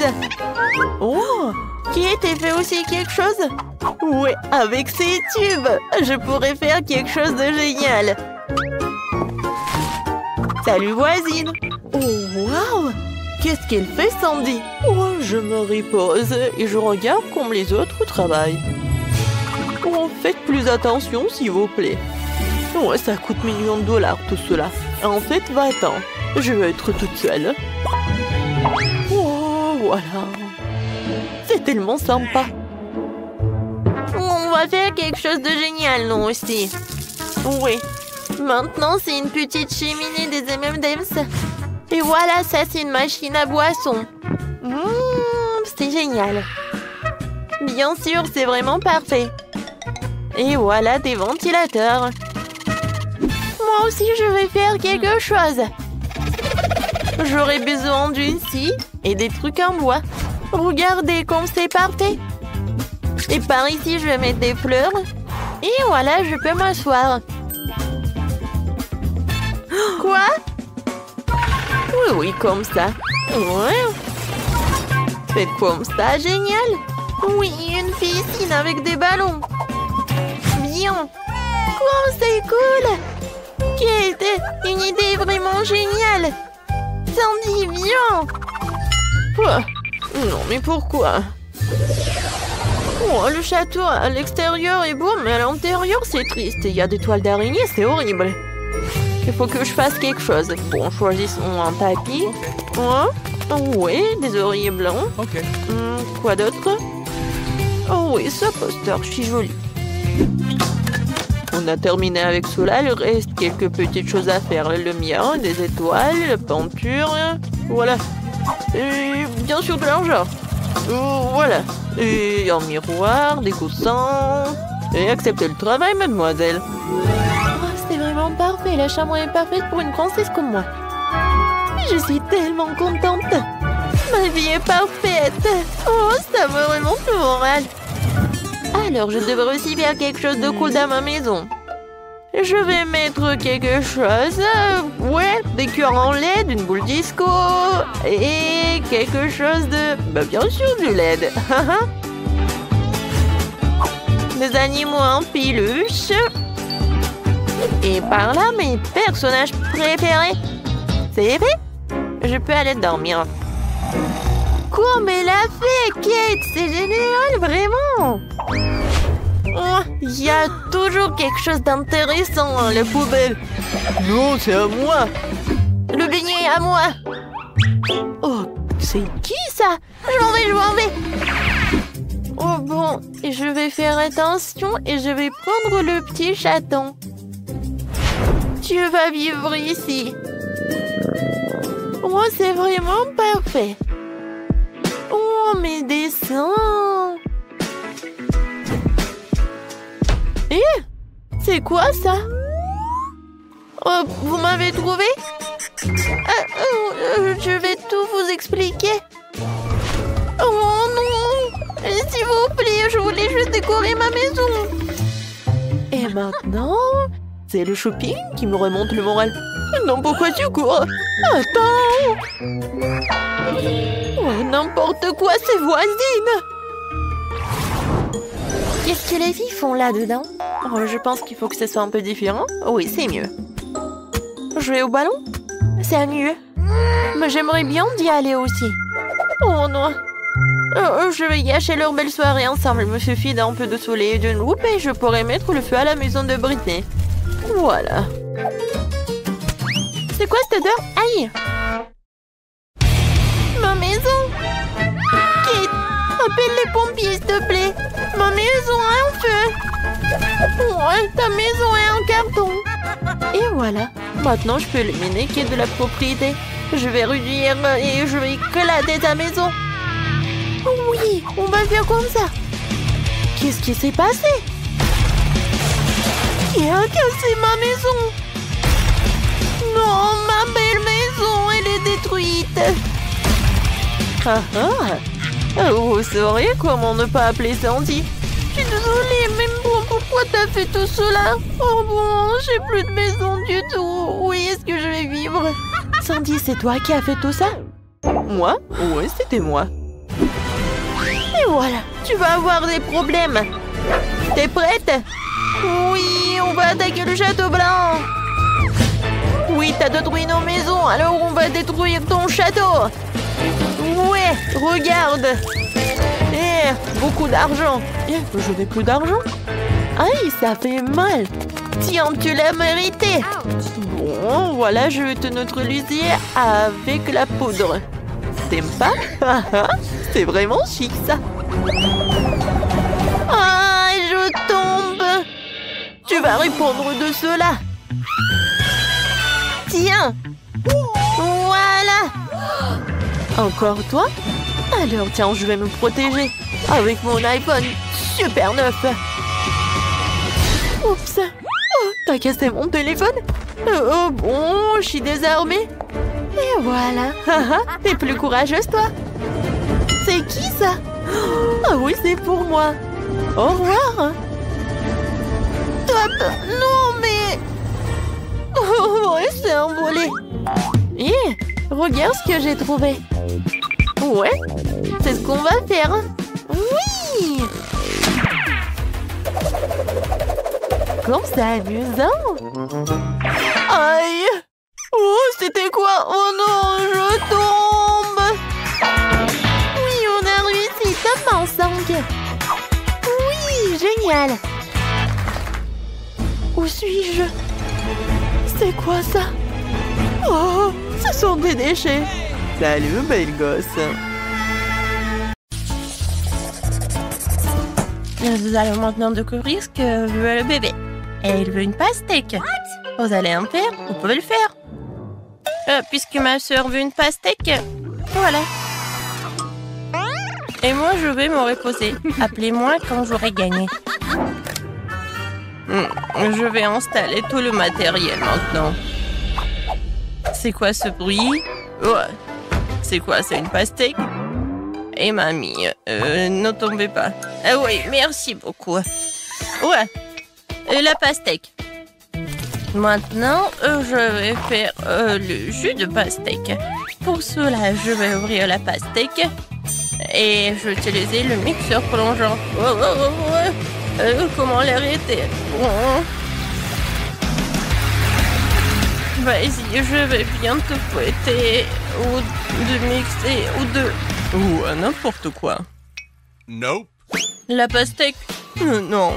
Oh, Qui était fait aussi quelque chose? ouais, avec ces tubes, je pourrais faire quelque chose de génial. Salut voisine. Oh, waouh! Qu'est-ce qu'elle fait, Sandy? Oh, je me repose et je regarde comme les autres travaillent. Oh, faites plus attention, s'il vous plaît. Ouais, ça coûte millions de dollars, tout cela. En fait, va-t'en. Je vais être toute seule. Oh, voilà. C'est tellement sympa. On va faire quelque chose de génial, nous aussi. Oui. Maintenant, c'est une petite cheminée des M&M's. Et voilà, ça, c'est une machine à boisson. C'est génial. Bien sûr, c'est vraiment parfait. Et voilà des ventilateurs. Moi aussi, je vais faire quelque chose. J'aurai besoin d'une scie et des trucs en bois. Regardez comme c'est parfait. Et par ici, je vais mettre des fleurs. Et voilà, je peux m'asseoir. Quoi? Oui, oui, comme ça. Ouais. Faites comme ça, génial. Oui, une piscine avec des ballons. Bien. Oh, c'est cool. Qui était une idée vraiment géniale. Sandy, viens. Quoi? Non, mais pourquoi? Oh, le château à l'extérieur est beau, mais à l'intérieur, c'est triste. Il y a des toiles d'araignée, c'est horrible. Il faut que je fasse quelque chose. Bon, choisissons un tapis. Hein? Oui, des oreillers blancs. Ok. Quoi d'autre? Oh oui, ce poster, je suis jolie. On a terminé avec cela, il reste quelques petites choses à faire. La lumière, des étoiles, la peinture, voilà. Et bien sûr de l'argent. Voilà. Et un miroir, des coussins. Et acceptez le travail, mademoiselle. Oh, c'est vraiment parfait. La chambre est parfaite pour une princesse comme moi. Je suis tellement contente. Ma vie est parfaite. Oh, ça me remonte le moral. Alors, je devrais aussi faire quelque chose de cool dans ma maison. Je vais mettre quelque chose. Ouais, des cœurs en LED, une boule disco. Et quelque chose de... Bah, bien sûr, du LED. Des animaux en peluche. Et par là, mes personnages préférés. C'est vrai? Je peux aller dormir. Comme elle a fait, Kate! C'est génial, vraiment! Oh, il y a toujours quelque chose d'intéressant dans la poubelle. Non, c'est à moi. Le beignet est à moi. Oh, c'est qui Ça, je m'en vais. Oh bon, je vais faire attention et je vais prendre le petit chaton. Tu vas vivre ici. Moi, c'est vraiment parfait. Oh, mes dessins. Eh, c'est quoi ça? Oh, vous m'avez trouvé? Je vais tout vous expliquer. Oh non! S'il vous plaît, je voulais juste décorer ma maison. Et maintenant, c'est le shopping qui me remonte le moral. Non, pourquoi tu cours? Attends! Oh, n'importe quoi, c'est voisine! Qu'est-ce que les filles font là-dedans? Oh, je pense qu'il faut que ce soit un peu différent. Oui, c'est mieux. Jouer au ballon? C'est mieux. Mais j'aimerais bien d'y aller aussi. Oh non! Je vais gâcher leur belle soirée ensemble. Il me suffit d'un peu de soleil et d'une loupe et je pourrai mettre le feu à la maison de Britney. Voilà. C'est quoi cette odeur? Aïe! Ma maison! Kate, appelle les pompiers, s'il te plaît. Ma maison a un feu. Ouais, ta maison est en carton. Et voilà. Maintenant, je peux éliminer Kate de la propriété. Je vais réduire et je vais éclater ta maison. Oui, on va faire comme ça. Qu'est-ce qui s'est passé? Qui a cassé ma maison? Non, ma belle maison, elle est détruite. Ah ah. Vous sauriez comment ne pas appeler Sandy? Je suis désolée, mais bon, pourquoi t'as fait tout cela? Oh bon, j'ai plus de maison du tout. Où est-ce que je vais vivre? Sandy, c'est toi qui as fait tout ça? Moi? Oui, c'était moi. Et voilà, tu vas avoir des problèmes. T'es prête? Oui, on va attaquer le château blanc. Oui, t'as détruit nos maisons, alors on va détruire ton château. Ouais, regarde. Beaucoup d'argent. Je n'ai plus d'argent. Aïe, ça fait mal. Tiens, tu l'as mérité. Bon, voilà, je vais te neutraliser avec la poudre. T'aimes pas? C'est vraiment chic, ça. Ah, je tombe. Tu vas répondre de cela. Tiens. Voilà. Encore toi? Alors, tiens, je vais me protéger avec mon iPhone super neuf. Oups. Oh, t'as cassé mon téléphone? Oh, bon, je suis désarmée. Et voilà. T'es plus courageuse, toi. C'est qui, ça? Ah oui, c'est pour moi. Au revoir. Top. Non, mais... Oh, ouais, c'est envolé. Regarde ce que j'ai trouvé. Ouais, c'est ce qu'on va faire. Oui! Comme c'est amusant. Aïe! Oh, c'était quoi? Oh non, je tombe! Oui, on a réussi, top en 5. Oui, génial! Où suis-je? C'est quoi ça? Oh, ce sont des déchets. Salut, belle gosse. Nous allons maintenant découvrir ce que veut le bébé. Et il veut une pastèque. Vous allez en faire? Vous pouvez le faire. Puisque ma soeur veut une pastèque, voilà. Et moi, je vais me reposer. Appelez-moi quand j'aurai gagné. Je vais installer tout le matériel maintenant. C'est quoi ce bruit? Ouais. C'est quoi? C'est une pastèque? Et mamie, ne tombez pas. Ah oui, merci beaucoup. Ouais, la pastèque. Maintenant, je vais faire le jus de pastèque. Pour cela, je vais ouvrir la pastèque et je vais utiliser le mixeur plongeant. Comment l'arrêter? Vas-y, je vais bien te fouetter ou de mixer ou n'importe quoi. Nope. La pastèque? Non.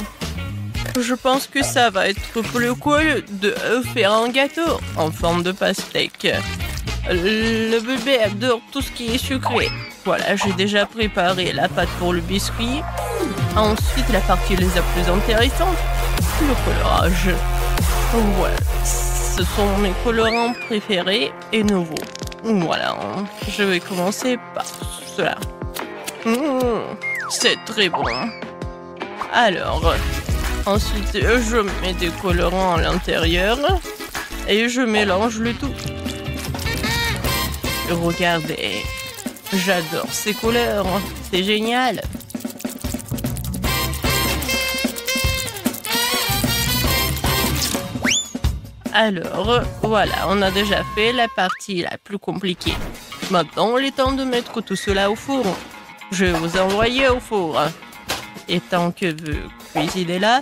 Je pense que ça va être plus cool de faire un gâteau en forme de pastèque. Le bébé adore tout ce qui est sucré. Voilà, j'ai déjà préparé la pâte pour le biscuit. Ensuite, la partie la plus intéressante, le colorage. Voilà, ce sont mes colorants préférés et nouveaux. Voilà, je vais commencer par cela. C'est très bon. Alors, ensuite, je mets des colorants à l'intérieur et je mélange le tout. Regardez, j'adore ces couleurs, c'est génial. Alors, voilà, on a déjà fait la partie la plus compliquée. Maintenant, il est temps de mettre tout cela au four. Je vais vous envoyer au four. Et tant que vous cuisinez là,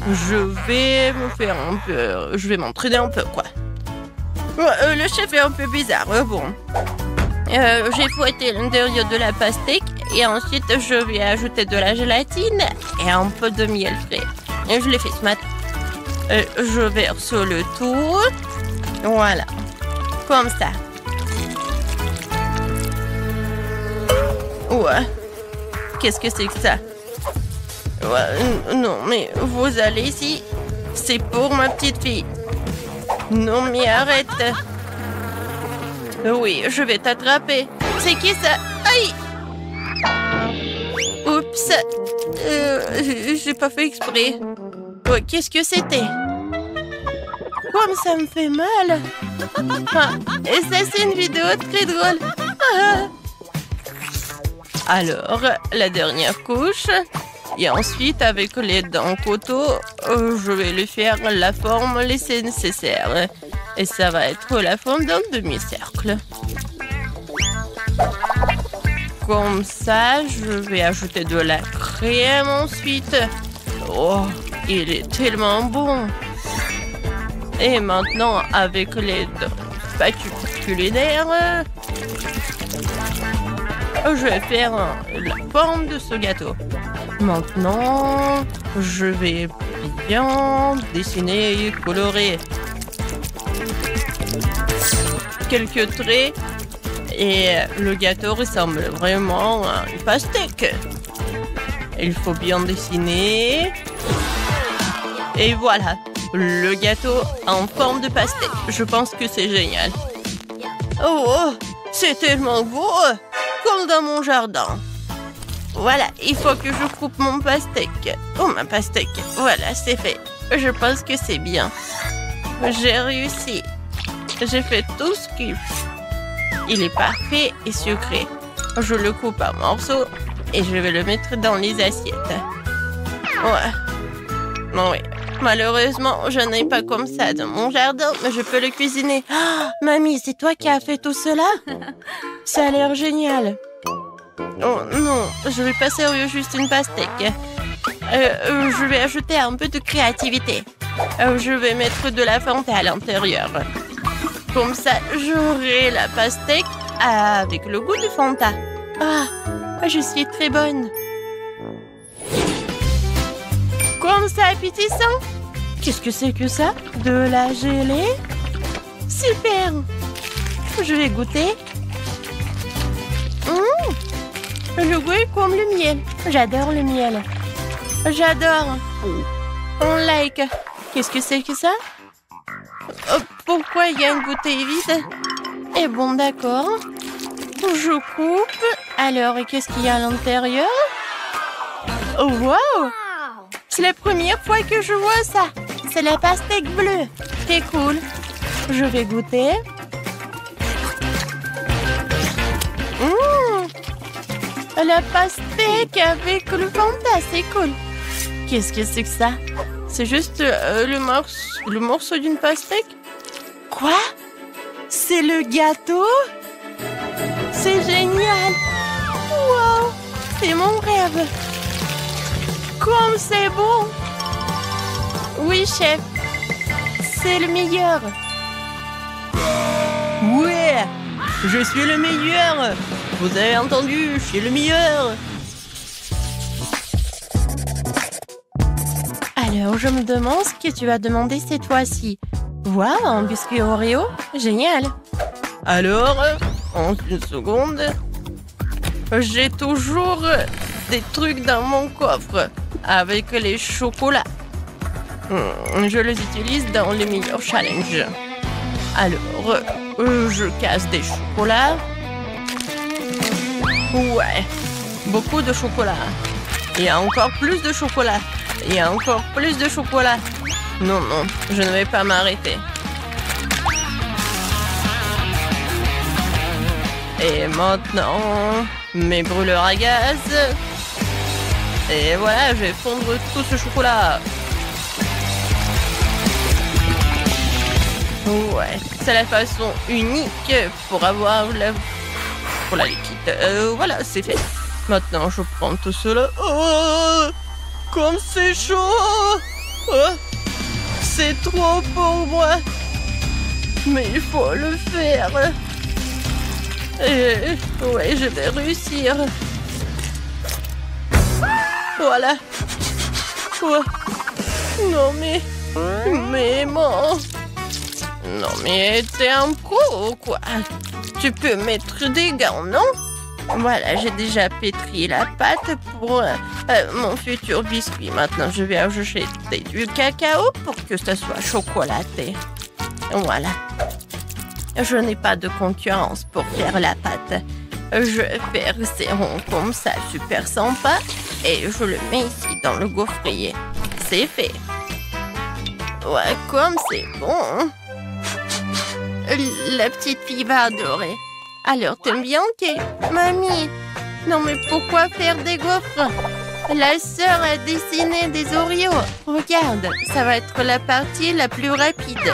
je vais me faire un peu... Je vais m'entraîner un peu, quoi. Le chef est un peu bizarre, bon. J'ai fouetté l'intérieur de la pastèque et ensuite je vais ajouter de la gélatine et un peu de miel frais. Et je l'ai fait ce matin. Je verse le tout. Voilà. Comme ça. Ouais. Qu'est-ce que c'est que ça? Ouais, non, mais vous allez ici. C'est pour ma petite fille. Non, mais arrête. Oui, je vais t'attraper. C'est qui ça? Aïe! Oups. J'ai pas fait exprès. Ouais, qu'est-ce que c'était? Comme ça me fait mal. Ah, et ça, c'est une vidéo très drôle. Ah. Alors, la dernière couche. Et ensuite, avec les dents couteau, je vais lui faire la forme laissée nécessaire. Et ça va être la forme d'un demi-cercle. Comme ça, je vais ajouter de la crème ensuite. Oh, il est tellement bon. Et maintenant, avec les spatules culinaires, je vais faire la forme de ce gâteau. Maintenant, je vais bien dessiner et colorer quelques traits et le gâteau ressemble vraiment à une pastèque. Il faut bien dessiner et voilà, le gâteau en forme de pastèque. Je pense que c'est génial. Oh, c'est tellement beau, comme dans mon jardin. Voilà, il faut que je coupe mon pastèque. Oh, ma pastèque. Voilà, c'est fait. Je pense que c'est bien. J'ai réussi. J'ai fait tout ce qu'il faut. Il est parfait et sucré. Je le coupe en morceaux et je vais le mettre dans les assiettes. Ouais. Oui. Malheureusement, je n'ai pas comme ça dans mon jardin, mais je peux le cuisiner. Oh, mamie, c'est toi qui as fait tout cela? Ça a l'air génial. Oh non, je vais pas servir juste une pastèque. Je vais ajouter un peu de créativité. Je vais mettre de la Fanta à l'intérieur. Comme ça, j'aurai la pastèque avec le goût de Fanta. Ah, je suis très bonne. Comme ça, appétissant. Qu'est-ce que c'est que ça? De la gelée? Super. Je vais goûter. Le goût est comme le miel. J'adore le miel. J'adore. On like. Qu'est-ce que c'est que ça? Pourquoi il y a une bouteille vide? Eh bon, d'accord. Je coupe. Alors, et qu'est-ce qu'il y a à l'intérieur? Oh, wow! C'est la première fois que je vois ça. C'est la pastèque bleue. C'est cool. Je vais goûter. La pastèque avec le Fanta, c'est cool. Qu'est-ce que c'est que ça? C'est juste le morceau d'une pastèque? Quoi? C'est le gâteau? C'est génial! Wow! C'est mon rêve! Comme c'est bon! Oui, chef! C'est le meilleur! Ouais! Je suis le meilleur! Vous avez entendu, je suis le meilleur! Alors, je me demande ce que tu vas demander cette fois-ci. Waouh, un biscuit Oreo? Génial! Alors, en une seconde, j'ai toujours des trucs dans mon coffre avec les chocolats. Je les utilise dans les meilleurs challenges. Alors, Je casse des chocolats. Ouais, beaucoup de chocolat. Il y a encore plus de chocolat. Il y a encore plus de chocolat. Non, non, je ne vais pas m'arrêter. Et maintenant, mes brûleurs à gaz. Et voilà, je vais fondre tout ce chocolat. Ouais, c'est la façon unique pour avoir la liquide. Voilà, c'est fait. Maintenant, je prends tout cela. Oh, comme c'est chaud. Oh, c'est trop pour moi. Mais il faut le faire. Ouais, je vais réussir. Voilà. Oh. Non, mais bon. Non, mais t'es un pro, quoi. Tu peux mettre des gants, non? Voilà, j'ai déjà pétri la pâte pour mon futur biscuit. Maintenant, je vais ajouter du cacao pour que ça soit chocolaté. Voilà. Je n'ai pas de concurrence pour faire la pâte. Je fais ces ronds comme ça, super sympa. Et je le mets ici dans le gaufrier. C'est fait. Ouais, comme c'est bon. La petite fille va adorer. Alors, t'aimes bien, Kate? Mamie, non mais pourquoi faire des gaufres? La sœur a dessiné des Oreos. Regarde, ça va être la partie la plus rapide.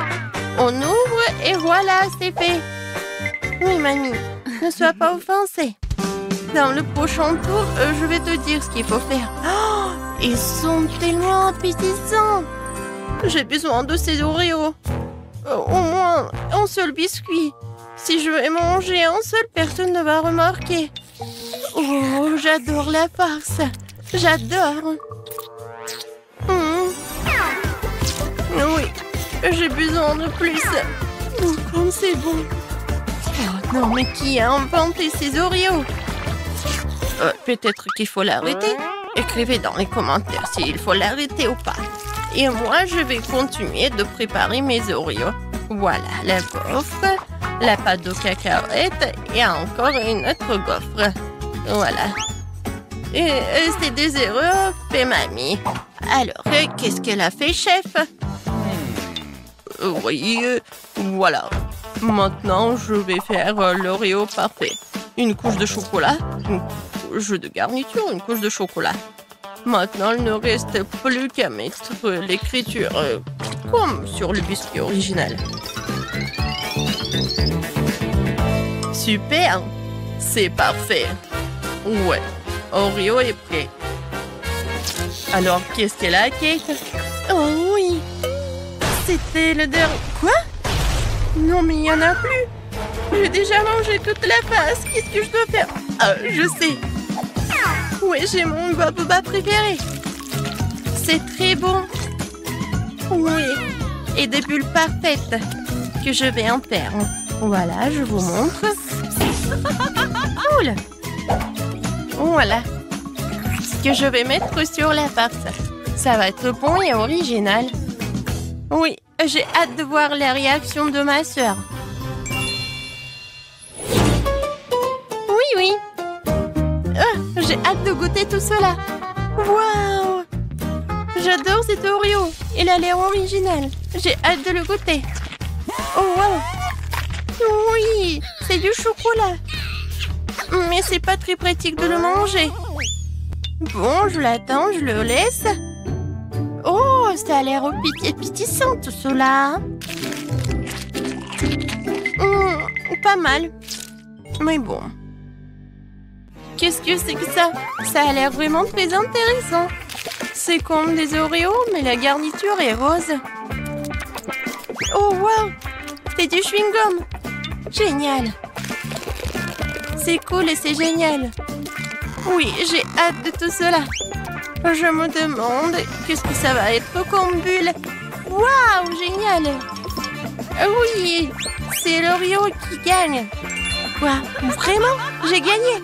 On ouvre et voilà, c'est fait. Oui, mamie, ne sois pas offensée. Dans le prochain tour, je vais te dire ce qu'il faut faire. Oh, ils sont tellement appétissants. J'ai besoin de ces Oreos. Au moins, un seul biscuit. Si je vais manger un seul, personne ne va remarquer. Oh, j'adore la farce. J'adore. Oui, j'ai besoin de plus. Oh, comme c'est bon. Oh non, mais qui a inventé ces Oreos? Peut-être qu'il faut l'arrêter. Écrivez dans les commentaires s'il faut l'arrêter ou pas. Et moi, je vais continuer de préparer mes Oreos. Voilà, la gaufre, la pâte de cacahuète et encore une autre gaufre. Voilà. Et c'est des erreurs fait mamie. Alors, qu'est-ce qu'elle a fait, chef? Oui, voilà. Maintenant, je vais faire l'Oreo parfait. Une couche de chocolat, une couche de garniture, une couche de chocolat. Maintenant, il ne reste plus qu'à mettre l'écriture comme sur le biscuit original. Super! C'est parfait. Ouais, Oreo est prêt. Alors, qu'est-ce qu'elle a, Kate? Oh oui! C'était le dernier... Quoi? Non, mais il n'y en a plus. J'ai déjà mangé toute la face. Qu'est-ce que je dois faire? Ah, je sais. Oui, j'ai mon boba préféré. C'est très bon. Oui. Et des bulles parfaites que je vais en faire. Voilà, je vous montre. Cool. Voilà. Ce que je vais mettre sur la farce. Ça va être bon et original. Oui, j'ai hâte de voir la réaction de ma sœur. Oui. J'ai hâte de goûter tout cela. Waouh! J'adore cet Oreo. Il a l'air original. J'ai hâte de le goûter. Oh, wow! Oui, c'est du chocolat. Mais c'est pas très pratique de le manger. Bon, je l'attends, je le laisse. Oh, ça a l'air appétissant tout cela. Pas mal. Mais bon. Qu'est-ce que c'est que ça? Ça a l'air vraiment très intéressant. C'est comme des Oreos, mais la garniture est rose. Oh, wow! C'est du chewing-gum. Génial. C'est cool et c'est génial. Oui, j'ai hâte de tout cela. Je me demande qu'est-ce que ça va être comme bulle. Waouh, génial. Oui, c'est l'Oreo qui gagne. Quoi? Vraiment? J'ai gagné?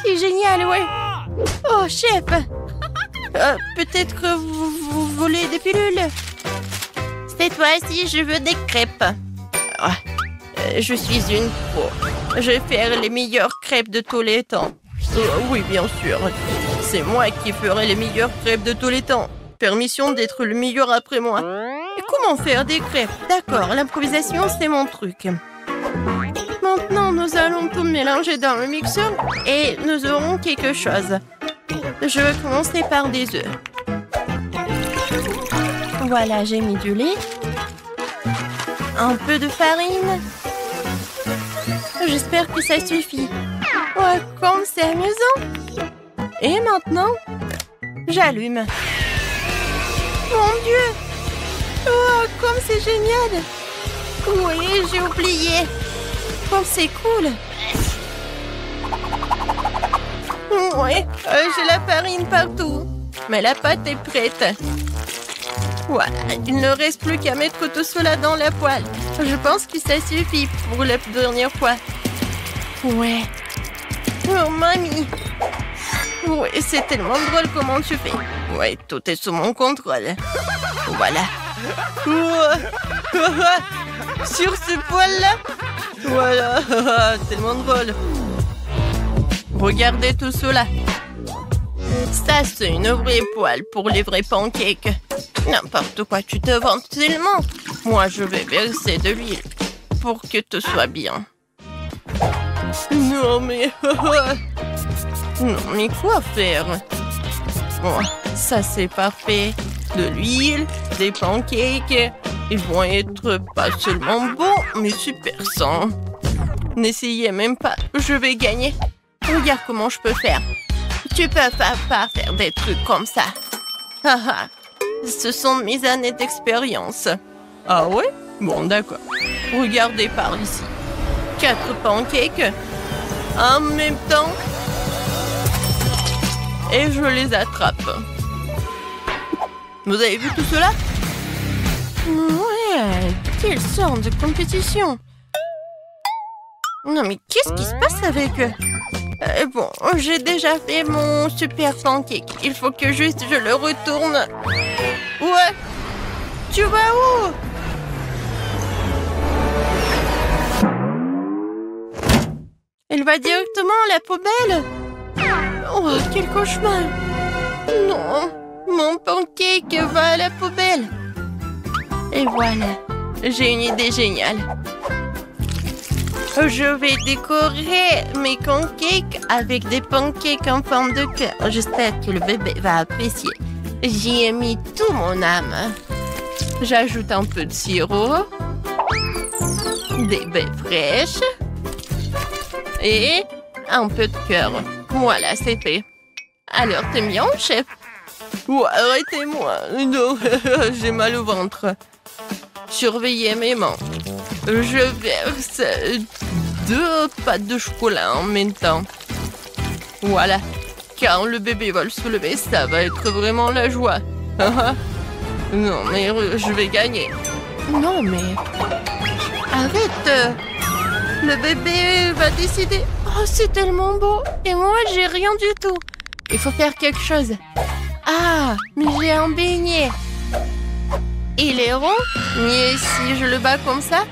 C'est génial, ouais. Oh, chef. Peut-être que vous voulez des pilules? Cette fois-ci, je veux des crêpes. Je suis une pro. Je vais faire les meilleures crêpes de tous les temps. Oui, bien sûr. C'est moi qui ferai les meilleures crêpes de tous les temps. Permission d'être le meilleur après moi. Et comment faire des crêpes? D'accord, l'improvisation, c'est mon truc. Maintenant, nous allons tout mélanger dans le mixeur et nous aurons quelque chose. Je vais commencer par des œufs. Voilà, j'ai mis du lait. Un peu de farine. J'espère que ça suffit. Ouais, comme c'est amusant. Et maintenant, j'allume. Mon Dieu! Oh, comme c'est génial! Oui, j'ai oublié. Comme c'est cool. Ouais, j'ai la farine partout. Mais la pâte est prête. Voilà, il ne reste plus qu'à mettre tout cela dans la poêle. Je pense que ça suffit pour la dernière fois. Ouais. Oh, mamie. Ouais, c'est tellement drôle comment tu fais. Ouais, tout est sous mon contrôle. Voilà. Sur ce poêle-là. Voilà, tellement drôle. Regardez tout cela. Ça, c'est une vraie poêle pour les vrais pancakes. N'importe quoi, tu te vantes tellement. Moi, je vais verser de l'huile pour que tout soit bien. Non, mais... non, mais quoi faire? Bon, ça, c'est parfait. De l'huile, des pancakes. Ils vont être pas seulement bons, mais super sains. N'essayez même pas, je vais gagner. Regarde comment je peux faire. Tu peux pas faire des trucs comme ça. Haha, ce sont mes années d'expérience. Ah ouais? Bon, d'accord. Regardez par ici. 4 pancakes en même temps. Et je les attrape. Vous avez vu tout cela? Ouais, quelle sorte de compétition. Non, mais qu'est-ce qui se passe avec eux? Bon, j'ai déjà fait mon super pancake. Il faut que juste je le retourne. Ouais. Tu vas où? Elle va directement à la poubelle. Oh, quel cauchemar. Non, mon pancake va à la poubelle. Et voilà, j'ai une idée géniale. Je vais décorer mes pancakes avec des pancakes en forme de cœur. J'espère que le bébé va apprécier. J'y ai mis tout mon âme. J'ajoute un peu de sirop, des baies fraîches et un peu de cœur. Voilà, c'est fait. Alors, t'aimes bien, chef? Ouais, arrêtez-moi. Non, j'ai mal au ventre. Surveillez mes mains. Je verse 2 pâtes de chocolat en même temps. Voilà. Quand le bébé va le soulever, ça va être vraiment la joie. Non, mais je vais gagner. Non, mais... Arrête. Le bébé va décider. Oh, c'est tellement beau. Et moi, j'ai rien du tout. Il faut faire quelque chose. Ah, mais j'ai un beignet. Il est rond, mais si je le bats comme ça,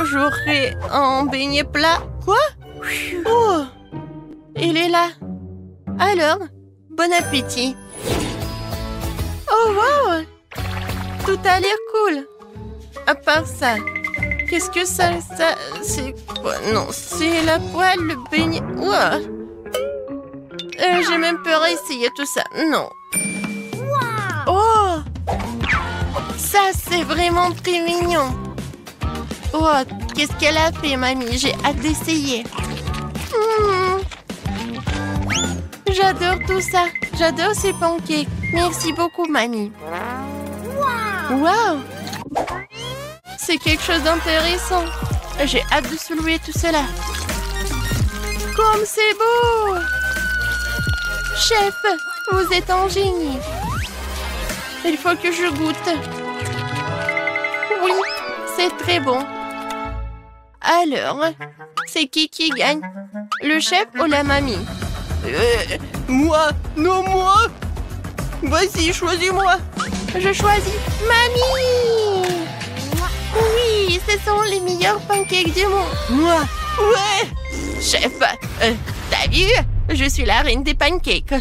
j'aurai un beignet plat. Quoi? Oh, il est là. Alors, bon appétit. Oh, wow. Tout a l'air cool. À part ça, qu'est-ce que ça, c'est quoi? Non, c'est la poêle, le beignet. Ouah. J'ai même peur à essayer tout ça. Non. Oh! Ça, c'est vraiment très mignon. Oh, qu'est-ce qu'elle a fait, mamie? J'ai hâte d'essayer. J'adore tout ça. J'adore ces pancakes. Merci beaucoup, mamie. Wow! C'est quelque chose d'intéressant. J'ai hâte de soulever tout cela. Comme c'est beau! Chef, vous êtes un génie. Il faut que je goûte. Oui, c'est très bon. Alors, c'est qui gagne? Le chef ou la mamie? Moi? Non, moi? Vas-y, choisis-moi. Je choisis mamie. Oui, ce sont les meilleurs pancakes du monde. Moi? Ouais! Chef, t'as vu? Je suis la reine des pancakes.